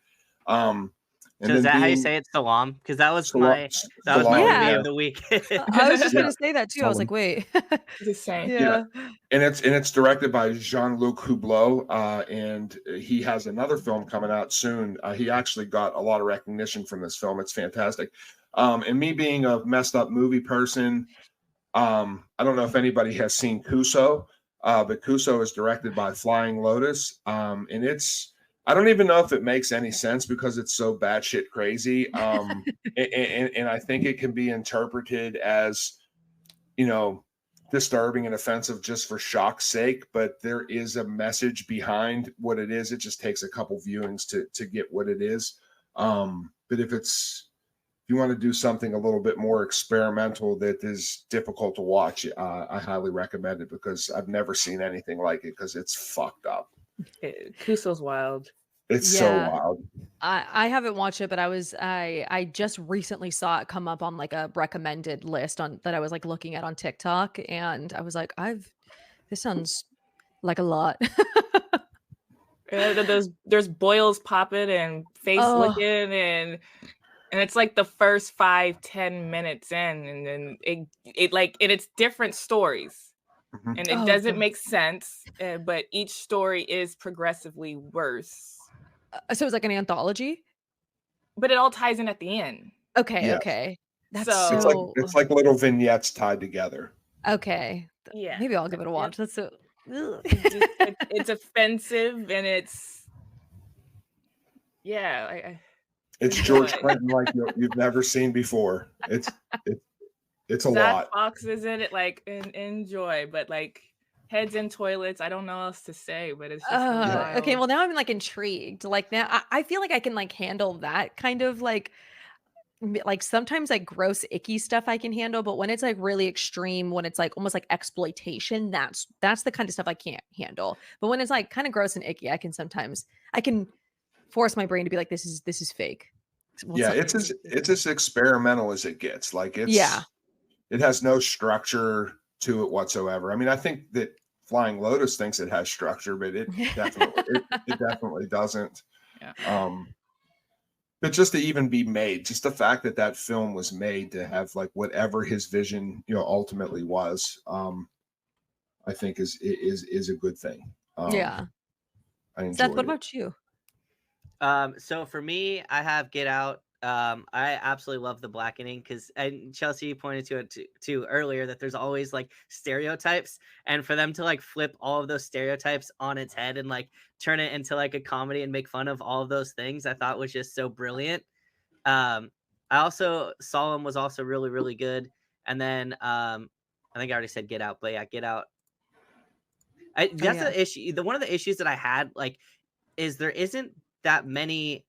So is that how you say it, Salam? Because that was my movie of the week. I was just gonna say that too. I was like, wait. The same. Yeah. And it's directed by Jean-Luc Hublot, and he has another film coming out soon. He actually got a lot of recognition from this film. It's fantastic. And me being a messed up movie person, I don't know if anybody has seen Kuso, but Kuso is directed by Flying Lotus, and I don't even know if it makes any sense because it's so batshit crazy. And I think it can be interpreted as you know, disturbing and offensive just for shock's sake, but there is a message behind what it is. It just takes a couple viewings to get what it is. But if you want to do something a little bit more experimental that is difficult to watch, I highly recommend it because I've never seen anything like it because it's fucked up. Kuso's wild. It's so wild. I haven't watched it, but I just recently saw it come up on like a recommended list on that I was like looking at on TikTok, and I was like, this sounds like a lot. There's boils popping and face licking and it's like the first 5-10 minutes in, and then it like, and it's different stories. Mhm. And it doesn't make sense, but each story is progressively worse. So it's like an anthology? But it all ties in at the end. Okay, Yes. okay. That's So- It's like little vignettes tied together. okay. Yeah. Maybe I'll give it a watch. That's so It's offensive and it's It's George Clinton like you've never seen before. It's a Zach lot. Fox is in it, like enjoy, but like heads in toilets. I don't know what else to say, but it's just okay, wild. well now I'm like intrigued. Like now I feel like I can like handle that kind of like sometimes like gross icky stuff I can handle, but when it's like really extreme, when it's like almost like exploitation, that's the kind of stuff I can't handle. But when it's like kind of gross and icky, I can force my brain to be like, this is fake. Well, Yeah, not- it's as experimental as it gets. Like it has no structure to it whatsoever. I mean, I think that Flying Lotus thinks it has structure, but it definitely doesn't. Yeah. But just to even be made, just the fact that film was made to have like whatever his vision, ultimately was, I think is a good thing. yeah. I enjoyed Seth, what it. about you? So for me, I have Get Out. I absolutely love the blackening because, and Chelsea pointed to it too earlier, that there's always like stereotypes, and for them to like flip all of those stereotypes on its head and like turn it into like a comedy and make fun of all of those things, I thought was just so brilliant. I also Solemn was also really, really good. And then I think I already said Get Out, but yeah, Get Out. That's the issue. One of the issues that I had like is there isn't that many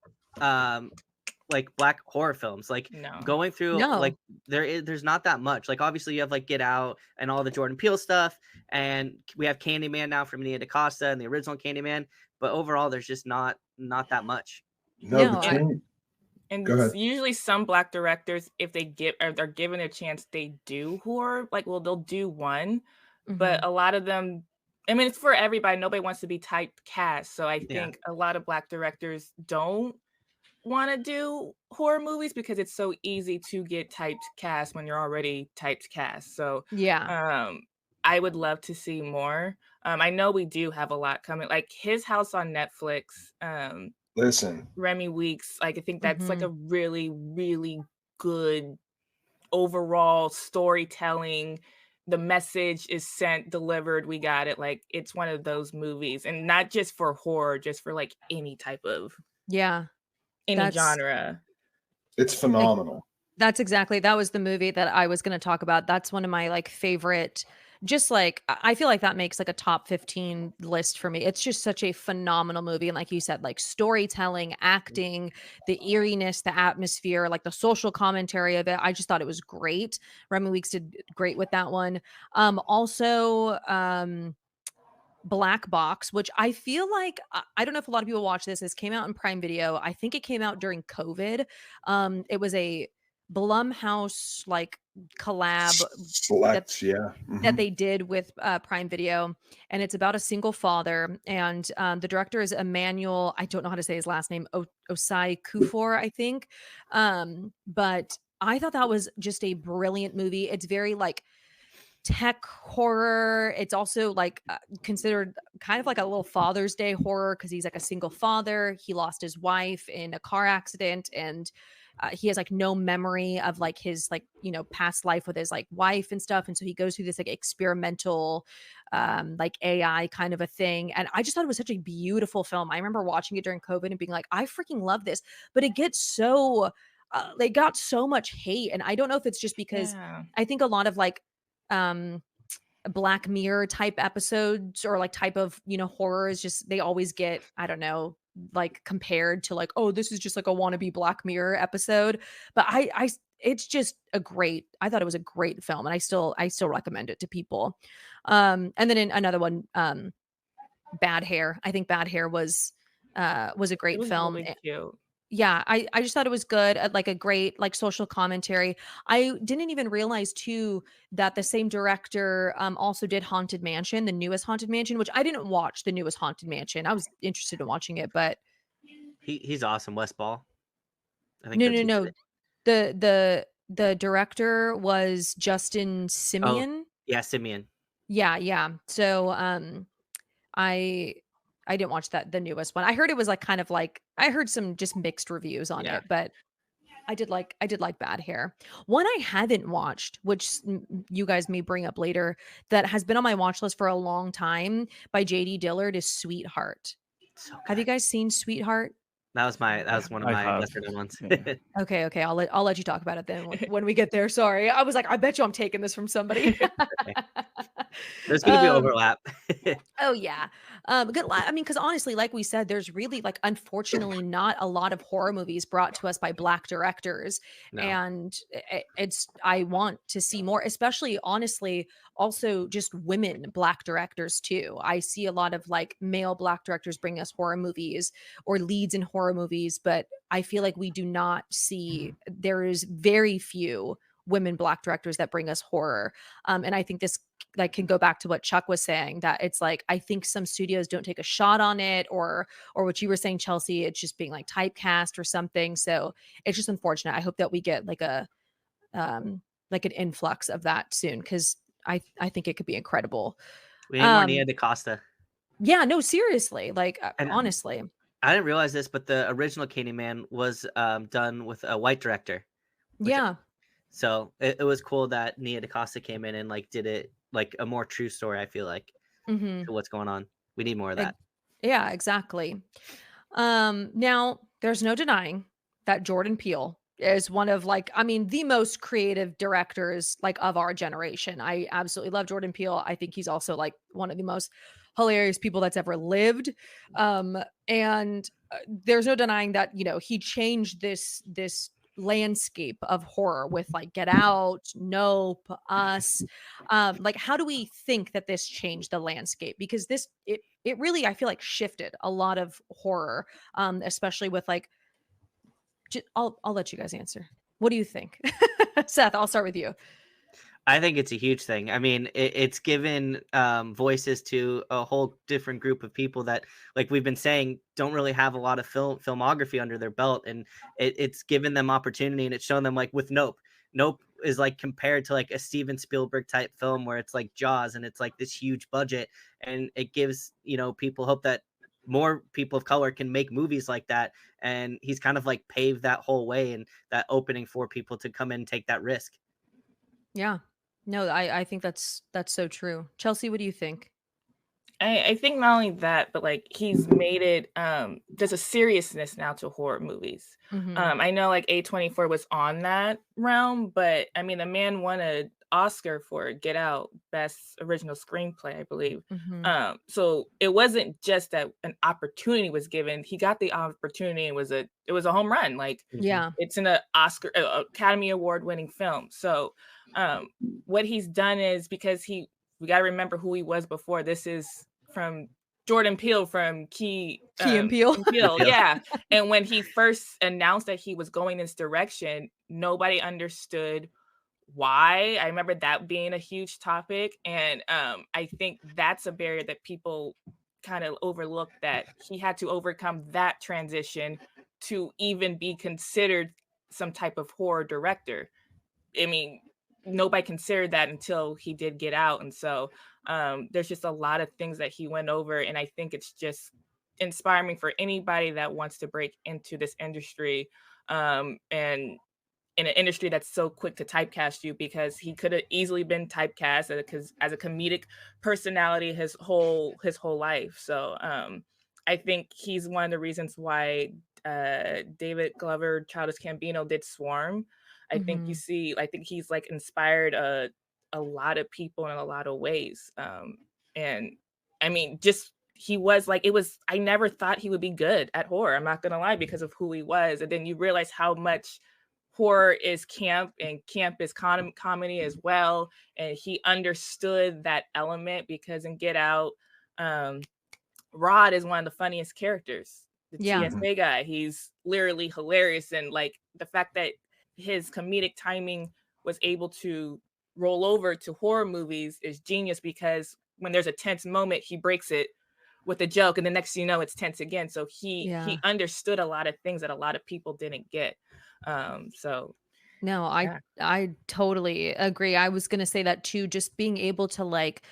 like black horror films. Like going through like there's not that much. Like obviously you have like Get Out and all the Jordan Peele stuff, and we have Candyman now from Nia DaCosta and the original Candyman, but overall there's just not that much. And Go ahead. usually some black directors, if they they're given a chance, they do horror. Like, well, they'll do one, but a lot of them, I mean, it's for everybody. Nobody wants to be typecast. So I think a lot of black directors don't want to do horror movies because it's so easy to get typecast when you're already typecast. So I would love to see more. I know we do have a lot coming. Like His House on Netflix. Listen, Remy Weeks, like I think that's like a really, really good overall storytelling. The message is sent, delivered, we got it. Like it's one of those movies, and not just for horror, just for like any type of any genre. It's phenomenal. That was the movie that I was going to talk about. That's one of my like favorite. Just like I feel like that makes like a top 15 list for me. It's just such a phenomenal movie, and like you said, like storytelling, acting, the eeriness, the atmosphere, like the social commentary of it. I just thought it was great. Remy Weeks did great with that one. Also, Black Box, which I feel like I don't know if a lot of people watch this. This came out in Prime Video. I think it came out during COVID. It was a Blumhouse like collab that they did with Prime Video, and it's about a single father, and the director is Emmanuel, I don't know how to say his last name, Osai Kufor, I think, but I thought that was just a brilliant movie. It's very like tech horror. It's also like considered kind of like a little Father's Day horror because he's like a single father. He lost his wife in a car accident, and he has like no memory of like his like past life with his like wife and stuff, and so he goes through this like experimental like AI kind of a thing. And I just thought it was such a beautiful film. I remember watching it during COVID and being like, I freaking love this, but it gets so they got so much hate, and I don't know if it's just because I think a lot of like um Black Mirror type episodes or like type of, horror is just they always get, I don't know, like compared to like, oh, this is just like a wannabe Black Mirror episode. But it's just I thought it was a great film and I still recommend it to people. And then in another one, Bad Hair. I think Bad Hair was a It great was film. really cute. Yeah, I just thought it was good, like a great like social commentary. I didn't even realize too that the same director also did Haunted Mansion, the newest Haunted Mansion, which I didn't watch the newest Haunted Mansion. I was interested in watching it, but He's awesome, Wes Ball. I think no, that's no, who did no. it. The director was Justin Oh, Simeon. yeah, Simeon. Yeah, yeah. So I I didn't watch the newest one. I heard it was like kind of like I heard some just mixed reviews on Yeah. it, but I did like Bad Hair. One I haven't watched, which you guys may bring up later, that has been on my watch list for a long time by JD Dillard is Sweetheart. So Have you good. guys seen Sweetheart? That was one of I my have. lesser known ones. Yeah. Okay, I'll let you talk about it then when we get there. Sorry. I was like, I bet you I'm taking this from somebody. Okay. There's gonna be um overlap. Oh yeah. Good. I mean, because honestly, like we said, there's really like unfortunately not a lot of horror movies brought to us by Black directors, No. and it's I want to see more, especially honestly, also just women Black directors too. I see a lot of like male Black directors bring us horror movies or leads in horror movies, but I feel like we do not see. There is very few women Black directors that bring us horror, and I think this like can go back to what Chuck was saying that it's like I think some studios don't take a shot on it or what you were saying, Chelsea, it's just being like typecast or something. So it's just unfortunate. I hope that we get like an influx of that soon because I think it could be incredible. We need more Nia Um DaCosta. yeah, no, seriously. Like And honestly. I didn't realize this, but the original Candyman was done with a white director. Which Yeah. so it was cool that Nia DaCosta came in and like did it like a more true story, I feel like, Mm-hmm. to what's going on. We need more of that. Yeah, exactly. Now there's no denying that Jordan Peele is one of like, I mean, the most creative directors like of our generation. I absolutely love Jordan Peele. I think he's also like one of the most hilarious people that's ever lived. And there's no denying that, he changed this landscape of horror with like Get Out, Nope, Us. Like how do we think that this changed the landscape? Because it really I feel like shifted a lot of horror, especially with like I'll let you guys answer. What do you think? Seth, I'll start with you. I think it's a huge thing. I mean, it's given voices to a whole different group of people that, like we've been saying, don't really have a lot of filmography under their belt, and it's given them opportunity, and it's shown them like with Nope. Nope is like compared to like a Steven Spielberg type film where it's like Jaws, and it's like this huge budget, and it gives people hope that more people of color can make movies like that, and he's kind of like paved that whole way and that opening for people to come in and take that risk. Yeah. No, I think that's so true. Chelsea, what do you think? I think not only that, but like he's made it there's a seriousness now to horror movies. Mhm. I know like A24 was on that realm, but I mean the man won an Oscar for Get Out, best original screenplay, I believe. Mhm. So it wasn't just that an opportunity was given. He got the opportunity and it was a home run. Like Yeah. it's an Oscar Academy Award winning film. So what he's done is because we got to remember who he was before. This is from Jordan Peele from Key and Peele. Peele, yeah. And when he first announced that he was going this direction, nobody understood why. I remember that being a huge topic, and I think that's a barrier that people kind of overlook, that he had to overcome that transition to even be considered some type of horror director. I mean, nobody considered that until he did Get Out. And so there's just a lot of things that he went over. And I think it's just inspiring for anybody that wants to break into this industry, and in an industry that's so quick to typecast you, because he could have easily been typecast as a comedic personality his whole life. So I think he's one of the reasons why David Glover, Childish Gambino did Swarm. I think Mhm. I think he's like inspired a a lot of people in a lot of ways. And I mean, just he was like, I never thought he would be good at horror. I'm not gonna lie, because of who he was. And then you realize how much horror is camp and camp is comedy as well. And he understood that element, because in Get Out, Rod is one of the funniest characters, the Yeah. TSA guy. He's literally hilarious. And like the fact that his comedic timing was able to roll over to horror movies is genius, because when there's a tense moment, he breaks it with a joke, and the next thing you know, it's tense again. So he understood a lot of things that a lot of people didn't get. So No, yeah. I totally agree. I was gonna say that too, just being able to like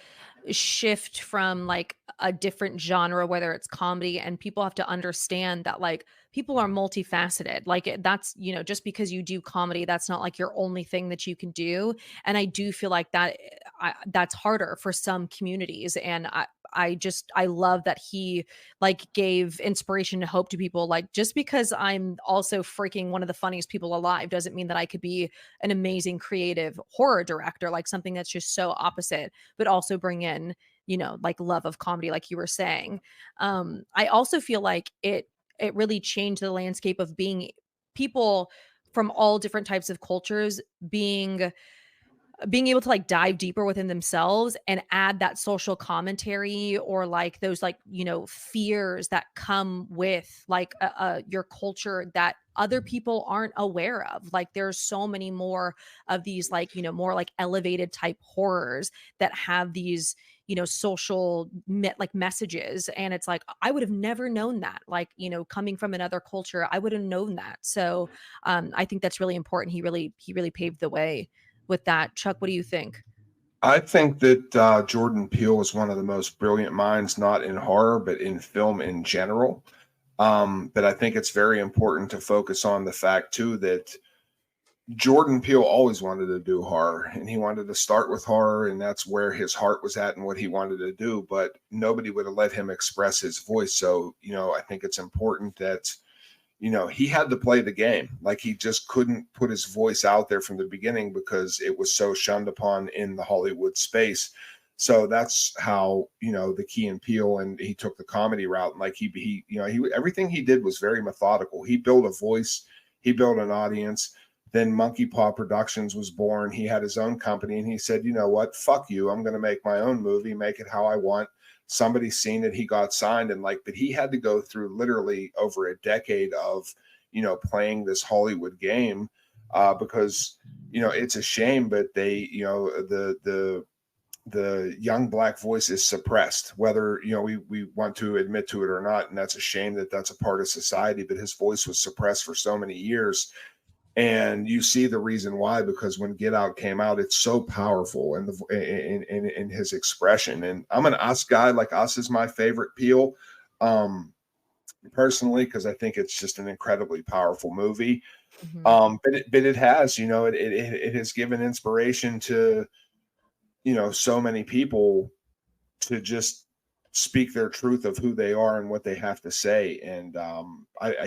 shift from like a different genre, whether it's comedy, and people have to understand that like people are multifaceted. Like that's, just because you do comedy, that's not like your only thing that you can do. And I do feel like that's harder for some communities. And I love that he like gave inspiration and hope to people. Like, just because I'm also freaking one of the funniest people alive doesn't mean that I could be an amazing creative horror director, like something that's just so opposite, but also bring in, like love of comedy, like you were saying. I also feel like it really changed the landscape of being people from all different types of cultures being able to like dive deeper within themselves and add that social commentary, or like those like fears that come with like your culture that other people aren't aware of. Like there's so many more of these like more like elevated type horrors that have these social like messages, and it's like I would have never known that, like coming from another culture I would have known that. So I think that's really important. He really paved the way with that. Chuck, what do you think? I think that Jordan Peele is one of the most brilliant minds, not in horror, but in film in general. But I think it's very important to focus on the fact, too, that Jordan Peele always wanted to do horror, and he wanted to start with horror, and that's where his heart was at and what he wanted to do. But nobody would have let him express his voice. So, I think it's important that he had to play the game. Like he just couldn't put his voice out there from the beginning because it was so shunned upon in the Hollywood space. So that's how, the Key and Peele, and he took the comedy route. And like he everything he did was very methodical. He built a voice, he built an audience. Then Monkey Paw Productions was born. He had his own company, and he said, you know what, fuck you. I'm going to make my own movie, make it how I want. Somebody's seen it, he got signed, and but he had to go through literally over a decade of playing this Hollywood game, because it's a shame, but they the young black voice is suppressed, whether we want to admit to it or not, and that's a shame that that's a part of society. But his voice was suppressed for so many years. And you see the reason why, because when Get Out came out, it's so powerful in in his expression. And I'm an Us guy. Like Us is my favorite Peele, personally, because I think it's just an incredibly powerful movie. Mhm. But it has, it has given inspiration to, so many people to just speak their truth of who they are and what they have to say. And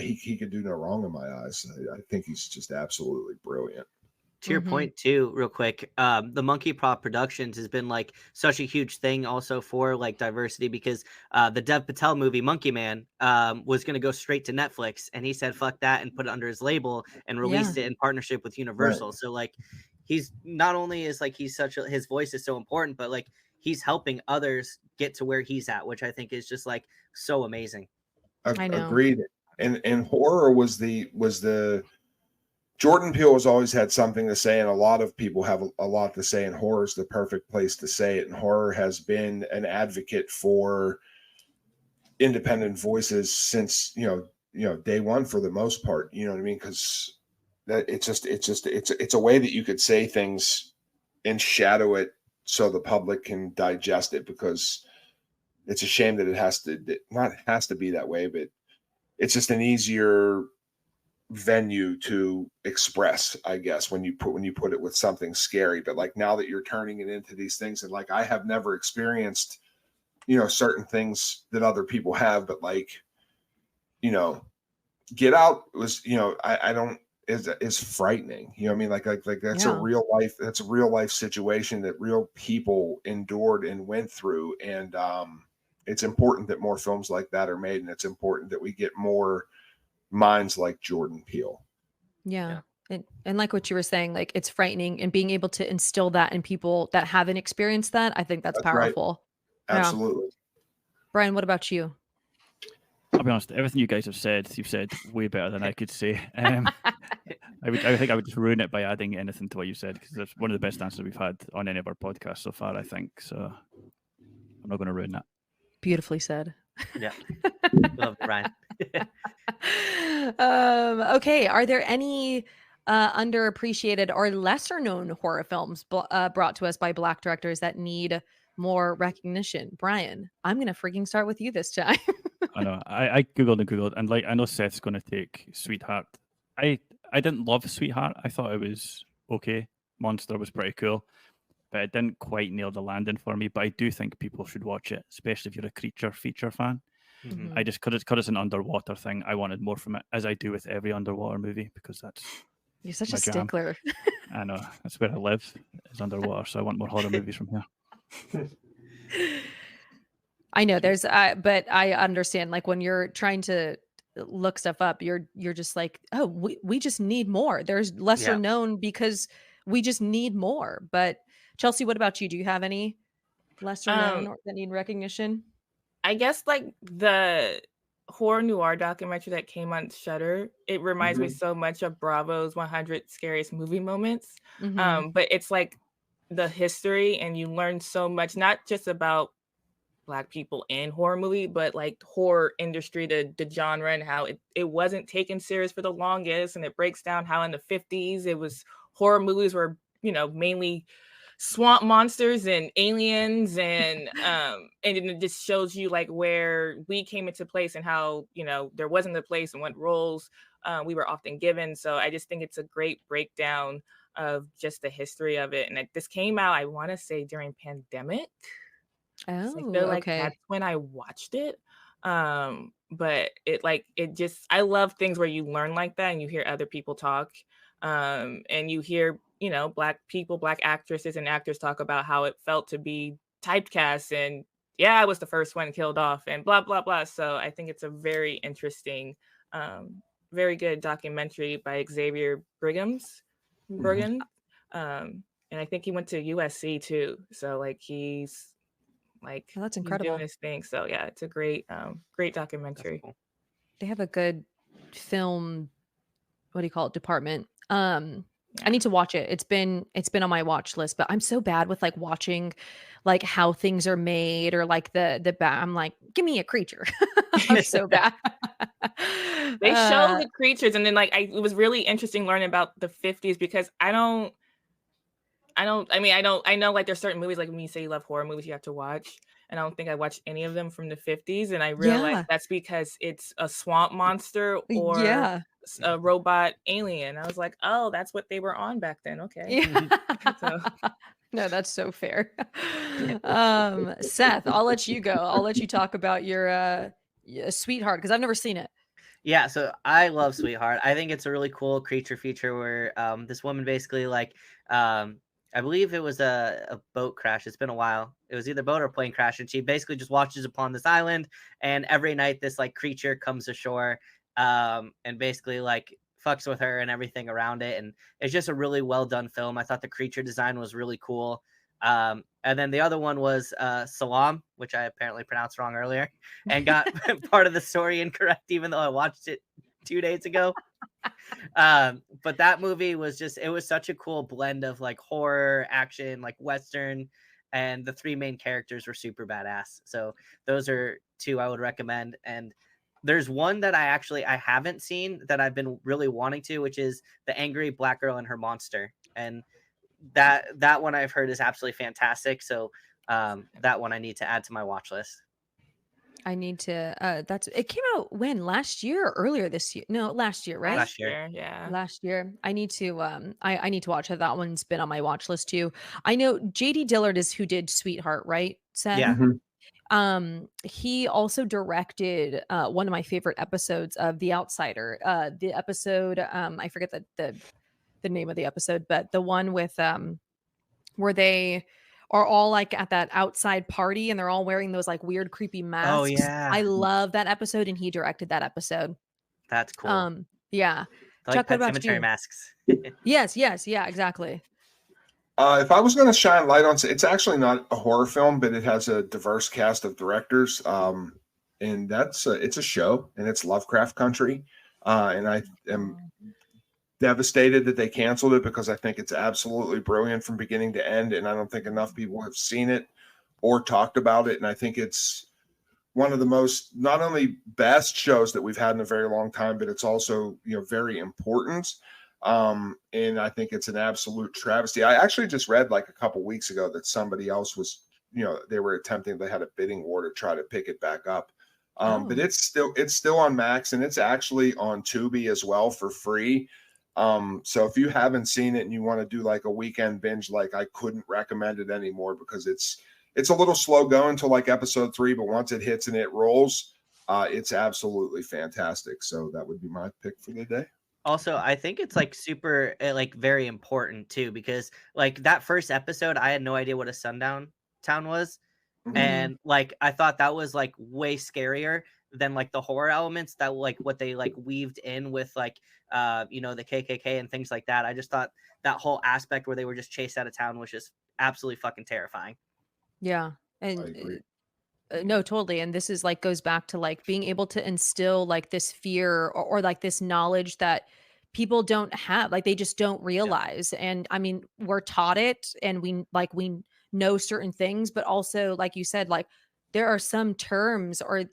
he could do no wrong in my eyes. I think he's just absolutely brilliant. To your Mhm. point too, real quick, the Monkey Paw Productions has been like such a huge thing also for like diversity, because the Dev Patel movie Monkey Man was going to go straight to Netflix, and he said fuck that and put it under his label and Yeah. released it in partnership with Universal. So like he's not only is like his voice is so important, but like he's helping others get to where he's at, which I think is just like so amazing. I know. Agreed. And horror was the Jordan Peele has always had something to say, and a lot of people have a lot to say, and horror is the perfect place to say it. And horror has been an advocate for independent voices since day one, for the most part. You know what I mean? Because that it's a way that you could say things and shadow it so the public can digest it, because it's a shame that it has to be that way, but it's just an easier venue to express, I guess, when you put it with something scary. But like now that you're turning it into these things, and like I have never experienced certain things that other people have, but like Get Out was I don't is frightening. You know what I mean? Like that's Yeah. a real life situation that real people endured and went through. And it's important that more films like that are made, and it's important that we get more minds like Jordan Peele. Yeah. And like what you were saying, like it's frightening, and being able to instill that in people that haven't experienced that, I think that's That's right. powerful. Yeah. Absolutely. Brian, what about you? I'll be honest, everything you guys have said, you've said way better than I could say. I think I would just ruin it by adding anything to what you said, because that's one of the best answers we've had on any of our podcasts so far, I think. So I'm not going to ruin that. Beautifully said. Yeah. Love Brian. Okay. Are there any underappreciated or lesser known horror films brought to us by Black directors that need more recognition? Brian, I'm going to freaking start with you this time. I know. I Googled, and like I know Seth's going to take Sweetheart. I didn't love Sweetheart. I thought it was okay. Monster was pretty cool, but it didn't quite nail the landing for me. But I do think people should watch it, especially if you're a creature feature fan. Mhm. I just, because it's an underwater thing, I wanted more from it, as I do with every underwater movie, because that's You're such my a jam. stickler. I know, that's where I live, is underwater. So I want more horror movies from here. I know there's but I understand, like when you're trying to look stuff up, you're just like, oh, we just need more. There's lesser Yeah. known because we just need more. But Chelsea, what about you? Do you have any lesser known or that need recognition? I guess like the horror noir documentary that came on Shudder, it reminds me so much of Bravo's 100 Scariest Movie Moments. Mhm. But it's like the history, and you learn so much, not just about Black people in horror movie, but like horror industry, the genre, and how it wasn't taken serious for the longest. And it breaks down how in the 50s it was horror movies were, mainly swamp monsters and aliens, and then it just shows you like where we came into place, and how there wasn't a place, and what roles we were often given. So I just think it's a great breakdown of just the history of it. And this came out, I want to say, during pandemic. So I Oh, feel like okay. that's when I watched it. But I love things where you learn like that, and you hear other people talk. And you hear, Black people, Black actresses and actors talk about how it felt to be typecast, and yeah, I was the first one killed off, and blah blah blah. So I think it's a very interesting, very good documentary by Xavier Brigham. And I think he went to USC too. So like he's like Oh, that's he's incredible. doing his thing. So yeah, it's a great That's documentary. cool. They have a good film, what do you call it, department. I Yeah. need to watch it. It's been on my watch list, but I'm so bad with like watching like how things are made, or like I'm like, give me a creature. I'm so bad. They show the creatures, and then like it was really interesting learning about the 50s, because I know like there's certain movies, like when you say you love horror movies you have to watch, and I don't think I watched any of them from the 50s, and I realized Yeah. that's because it's a swamp monster or Yeah. a robot alien. I was like, oh, that's what they were on back then. Okay. Yeah. So No, that's so fair. Seth, I'll let you go. I'll let you talk about your Sweetheart, because I've never seen it. Yeah, so I love Sweetheart. I think it's a really cool creature feature where this woman basically I believe it was a boat crash. It's been a while. It was either boat or plane crash, and she basically just watches upon this island, and every night this like creature comes ashore, and basically like fucks with her and everything around it. And it's just a really well done film. I thought the creature design was really cool. And then the other one was Salam, which I apparently pronounced wrong earlier, and got part of the story incorrect, even though I watched it 2 days ago. But that movie was it was such a cool blend of like horror, action, like Western, and the three main characters were super badass. So those are two I would recommend. And there's one that I haven't seen that I've been really wanting to, which is The Angry Black Girl and Her Monster. And that one I've heard is absolutely fantastic. So that one I need to add to my watch list. I need to it came out when, last year or earlier this year? No, last year, right? Last year. yeah. Last year. I need to I need to watch it. That one's been on my watch list too. I know JD Dillard is who did Sweetheart, right? Seth? Yeah. Mhm. He also directed one of my favorite episodes of The Outsider. The episode, I forget the name of the episode, but the one with where they are all like at that outside party and they're all wearing those like weird creepy Oh masks. I yeah, love that episode and he directed that episode. that's cool. Yeah. They're like Chuck, what Pet about Cemetery you? masks. Yes, yeah, exactly. If I was going to shine light on, it's actually not a horror film, but it has a diverse cast of directors, and it's a show, and it's Lovecraft Country, and I am devastated that they canceled it because I think it's absolutely brilliant from beginning to end, and I don't think enough people have seen it or talked about it, and I think it's one of the most not only best shows that we've had in a very long time, but it's also very important. And I think it's an absolute travesty. I actually just read like a couple weeks ago that somebody else was, they were attempting, they had a bidding war to try to pick it back up. But it's still on Max, and it's actually on Tubi as well for free. So if you haven't seen it and you want to do like a weekend binge, like I couldn't recommend it anymore because it's a little slow going to like episode 3, but once it hits and it rolls, it's absolutely fantastic. So that would be my pick for the day. Also, I think it's like super like very important too, because like that first episode, I had no idea what a sundown town was. Mhm. And like I thought that was like way scarier than like the horror elements that like what they like weaved in with like the KKK and things like that. I just thought that whole aspect where they were just chased out of town was just absolutely fucking terrifying. Yeah. I And agree. no, totally. And this is like goes back to like being able to instill like this fear or like this knowledge that people don't have, like they just don't realize. And I mean, we're taught it and we know certain things, but also like you said, like there are some terms or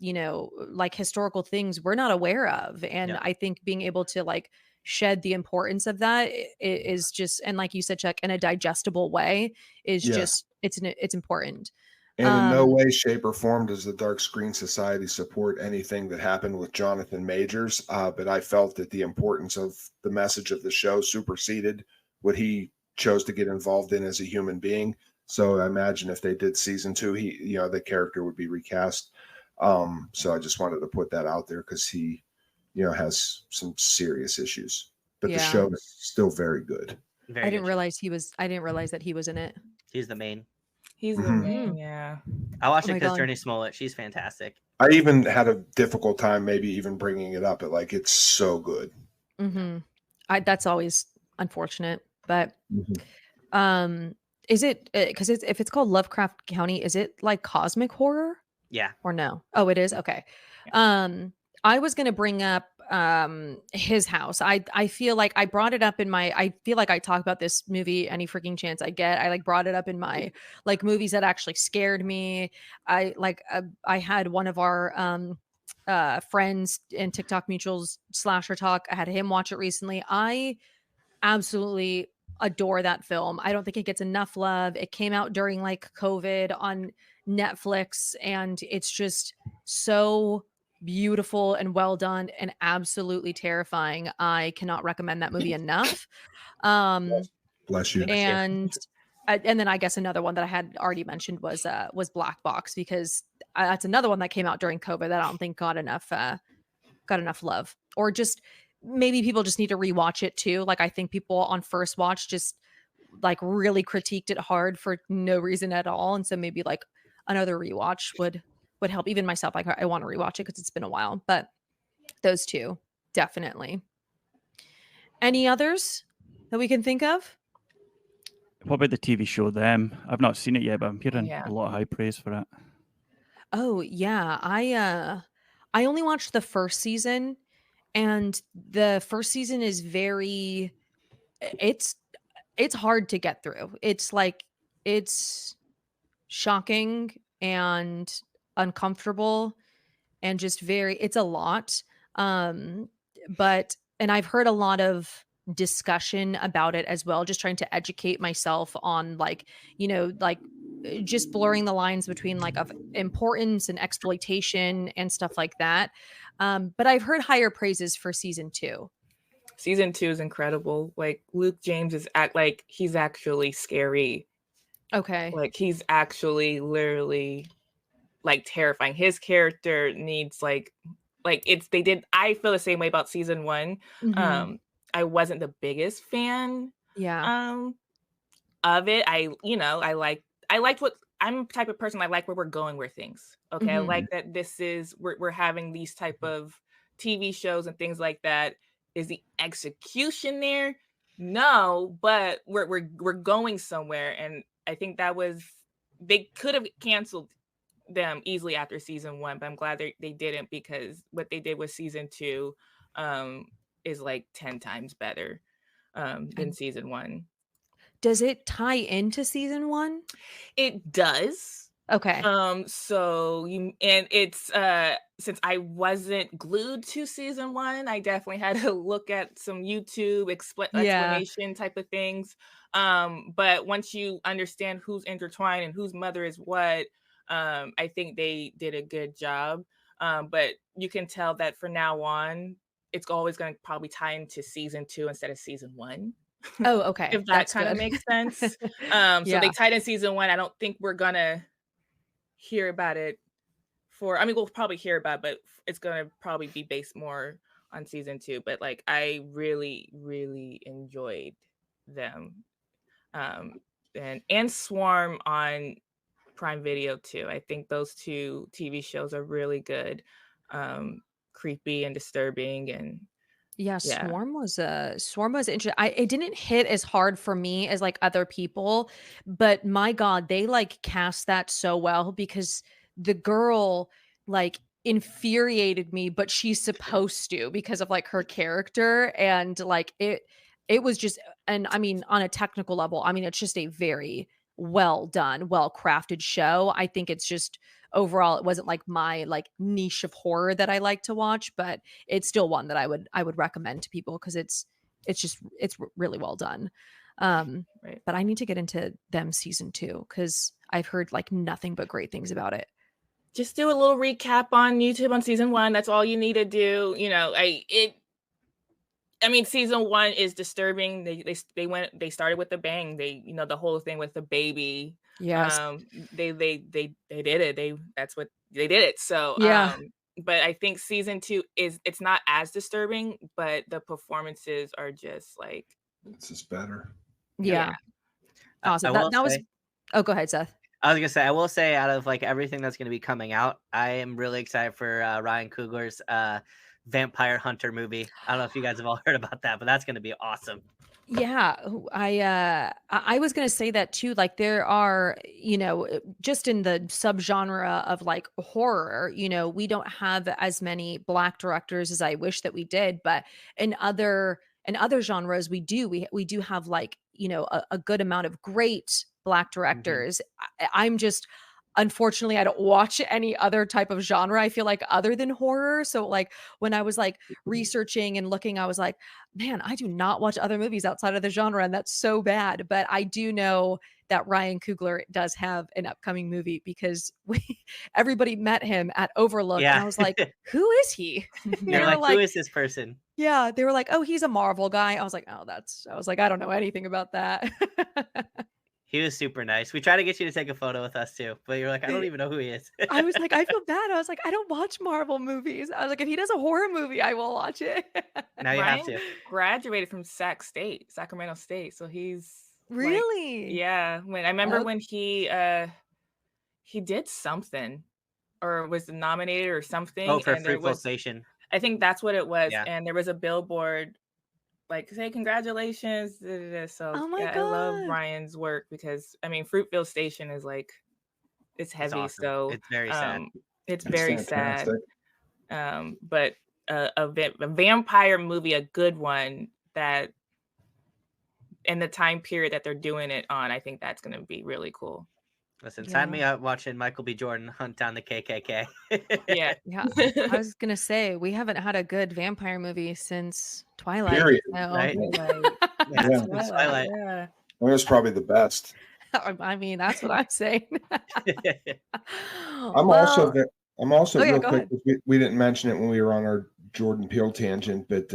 like historical things we're not aware of. And Yeah. I think being able to like shed the importance of that is just, and like you said, Chuck, in a digestible way is Yes. just it's important. And in no way, shape, or form does the Dark Screen Society support anything that happened with Jonathan Majors. But I felt that the importance of the message of the show superseded what he chose to get involved in as a human being. So I imagine if they did season 2, the character would be recast. So I just wanted to put that out there because he, has some serious issues. But the Yeah. show is still very good. Very I good didn't realize I didn't realize that he was in it. He's the main. He's the Mhm. man, yeah. I watched Oh it my because God. Jurnee Smollett, she's fantastic. I even had a difficult time maybe even bringing it up, but like it's so good. Mm-hmm. That's always unfortunate, but Mhm. is it because if it's called Lovecraft County, is it like cosmic horror Yeah. or no? Oh, it is. Okay. I was gonna bring up his house. I feel like I brought it up in my I feel like I talk about this movie any freaking chance I get. I like brought it up in my like movies that actually scared me. I had one of our friends in TikTok mutuals slasher talk. I had him watch it recently. I absolutely adore that film. I don't think it gets enough love. It came out during like COVID on Netflix and it's just so beautiful and well done and absolutely terrifying. I cannot recommend that movie enough. Bless you. And then I guess another one that I had already mentioned was Black Box because that's another one that came out during COVID that I don't think got enough love, or just maybe people just need to rewatch it too. Like I think people on first watch just like really critiqued it hard for no reason at all, and so maybe like another rewatch would help. Even myself, like I want to rewatch it because it's been a while, but those two definitely. Any others that we can think of? What about the TV show Them? I've not seen it yet, but I'm hearing Yeah. a lot of high praise for it. Oh yeah, I only watched the first season, and the first season is very it's hard to get through. It's shocking and uncomfortable and just it's a lot. But and I've heard a lot of discussion about it as well, just trying to educate myself on like, just blurring the lines between like of importance and exploitation and stuff like that. But I've heard higher praises for season 2. Season 2 is incredible. Like Luke James he's actually scary. Okay. Like he's actually literally like terrifying. His character needs like it's they did. I feel the same way about season 1. Mhm. I wasn't the biggest fan Yeah. of it. I liked what I'm the type of person I like where we're going with things. Okay. I Mhm. like that this is we're having these type of TV shows and things like that. Is the execution there? No, but we're going somewhere. And I think that was they could have canceled them easily after season 1, but I'm glad they didn't, because what they did with season 2 is like 10 times better than And season 1. does it tie into season 1? It does. Okay. So you and it's since I wasn't glued to season 1, I definitely had to look at some YouTube Yeah. explanation type of things. But once you understand who's intertwined and whose mother is what, I think they did a good job. But you can tell that from now on, it's always going to probably tie into season 2 instead of season 1. Oh, okay. If that That's kind of good. makes sense. So they Yeah. tied in season 1. I don't think we're gonna hear about it we'll probably hear about it, but it's gonna probably be based more on season 2. But like I really, really enjoyed them. And Swarm on Prime Video too. I think those 2 TV shows are really good. Creepy and disturbing, and Yeah, yeah. Swarm was interesting. It didn't hit as hard for me as like other people, but my God, they like cast that so well because the girl like infuriated me, but she's supposed to because of like her character and like it was just and I mean on a technical level, I mean it's just a very well done, well crafted show. I think it's just overall it wasn't like my like niche of horror that I like to watch, but it's still one that I would recommend to people because it's really well done. Right. But I need to get into them season 2 because I've heard like nothing but great things about it. Just do a little recap on YouTube on season 1. That's all you need to do. I mean, season 1 is disturbing. They started with the bang. The whole thing with the baby. Yes. They did it. That's what they did it. So Yeah. but I think season 2 it's not as disturbing, but the performances are just like It's just better. Yeah. I Awesome. will That was say, Oh, go ahead, Seth. I was gonna say, I will say, out of like everything that's gonna be coming out, I am really excited for Ryan Coogler's Vampire Hunter movie. I don't know if you guys have all heard about that, but that's gonna be awesome. Yeah, I was gonna say that too. Like there are, just in the subgenre of like horror, we don't have as many Black directors as I wish that we did, but in other genres we do have like, a good amount of great Black directors. I'm just unfortunately I don't watch any other type of genre, I feel like, other than horror. So like when I was like researching and looking, I was like, man, I do not watch other movies outside of the genre, and that's so bad. But I do know that Ryan Coogler does have an upcoming movie because everybody met him at Overlook, and Yeah. I was like, who is he? They You're were like, like, who is this person? yeah, they were like, oh, he's a Marvel guy. I was like, I don't know anything about that. He was super nice. We tried to get you to take a photo with us too, but you're like, I don't even know who he is. I was like, I feel bad. I was like, I don't watch Marvel movies. I was like, if he does a horror movie, I will watch it. Now you have Ryan to. graduated from Sacramento State. So he's like, Really? yeah. When I remember Oh. when he did something or was nominated or something, Oh, for and there Fruitville was Station. I think that's what it was, Yeah. and there was a billboard like say congratulations. So Oh my yeah, I love God. Ryan's work because I mean Fruitville Station is like it's heavy, awesome. so It's very sad. It's That's very sad. fantastic. But a vampire movie, a good one that in the time period that they're doing it on, I think that's going to be really cool. Listen, Yeah. sign me up watching Michael B. Jordan hunt down the KKK. Yeah. Yeah. I was gonna say we haven't had a good vampire movie since Twilight. Period. So. Right? Yeah. Since Twilight. Yeah. It was probably the best. I mean, that's what I'm saying. I'm also Oh, yeah, real go quick. ahead. We didn't mention it when we were on our Jordan Peele tangent, but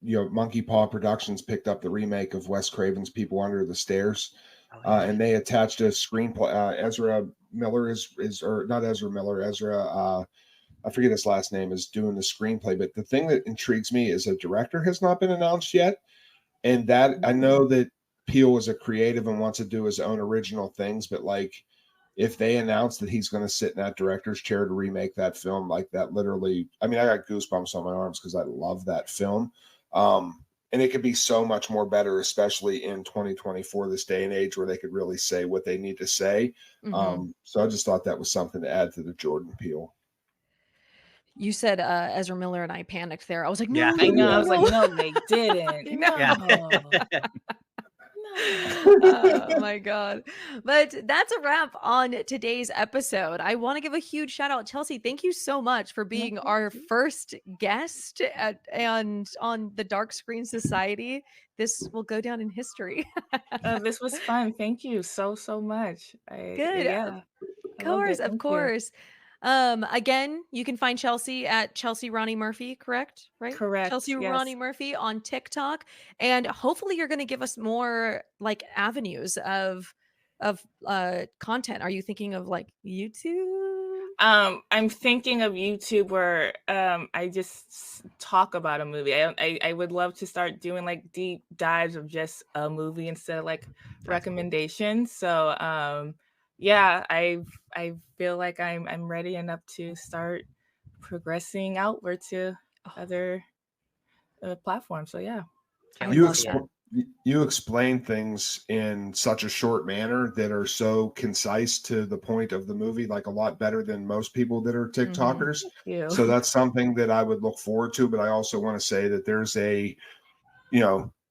Monkey Paw Productions picked up the remake of Wes Craven's People Under the Stairs, and they attached a screenplay. Ezra Miller is or not Ezra Miller, Ezra. I forget his last name, is doing the screenplay. But the thing that intrigues me is a director has not been announced yet. And that I know that Peele is a creative and wants to do his own original things, but like if they announce that he's going to sit in that director's chair to remake that film, like that literally, I mean, I got goosebumps on my arms because I love that film. And it could be so much more better, especially in 2024, this day and age where they could really say what they need to say. So I just thought that was something to add to the Jordan Peele. You said Ezra Miller, and I panicked there. I was like, no, Yeah. no, I know. no, I was no. like, no, they didn't. No. Yeah. No. Oh my god. But that's a wrap on today's episode. I want to give a huge shout out. Chelsea, thank you so much for being our first guest and on the Dark Screen Society. This will go down in history. This was fun. Thank you so much. Good. Yeah. Of course. Again, you can find Chelsea at Chelsea Ronnie Murphy, correct? Right? Correct, Chelsea yes. Ronnie Murphy on TikTok. And hopefully you're going to give us more like avenues of content. Are you thinking of like YouTube? I'm thinking of YouTube where I just talk about a movie. I would love to start doing like deep dives of just a movie instead of like recommendations. So yeah, I feel like I'm ready enough to start progressing outward to other platforms. So yeah. You explain things in such a short manner that are so concise to the point of the movie, like a lot better than most people that are TikTokers. Thank you. So that's something that I would look forward to. But I also want to say that there's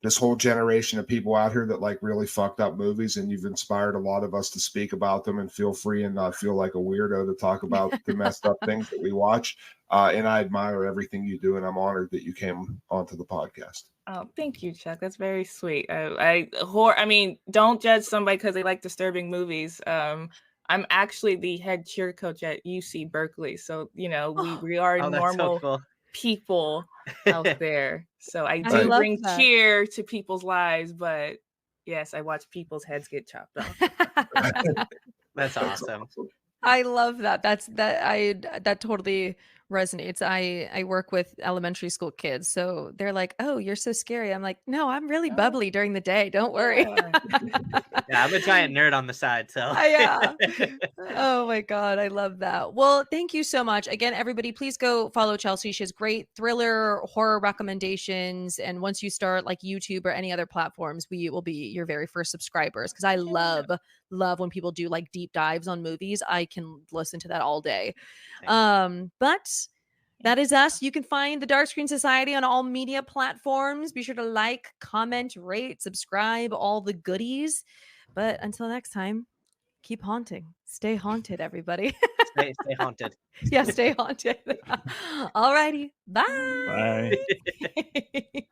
this whole generation of people out here that like really fucked up movies, and you've inspired a lot of us to speak about them, and feel free and not feel like a weirdo to talk about the messed up things that we watch. And I admire everything you do, and I'm honored that you came onto the podcast. Oh, thank you, Chuck. That's very sweet. I mean, don't judge somebody because they like disturbing movies. I'm actually the head cheer coach at UC Berkeley, so we are normal people out there. So I do bring cheer to people's lives, but yes, I watch people's heads get chopped off. That's awesome. I love that. That totally resonates. I work with elementary school kids, so they're like, "Oh, you're so scary." I'm like, "No, I'm really bubbly during the day. Don't worry." Yeah, I'm a giant nerd on the side, so yeah. Oh my god, I love that. Well, thank you so much again, everybody. Please go follow Chelsea. She has great thriller, horror recommendations, and once you start like YouTube or any other platforms, we will be your very first subscribers because I love when people do like deep dives on movies. I can listen to that all day. But that is us. You can find the Dark Screen Society on all media platforms. Be sure to like, comment, rate, subscribe, all the goodies. But until next time, keep haunting. Stay haunted, everybody. stay haunted. Yeah, stay haunted. All righty. Bye. Bye.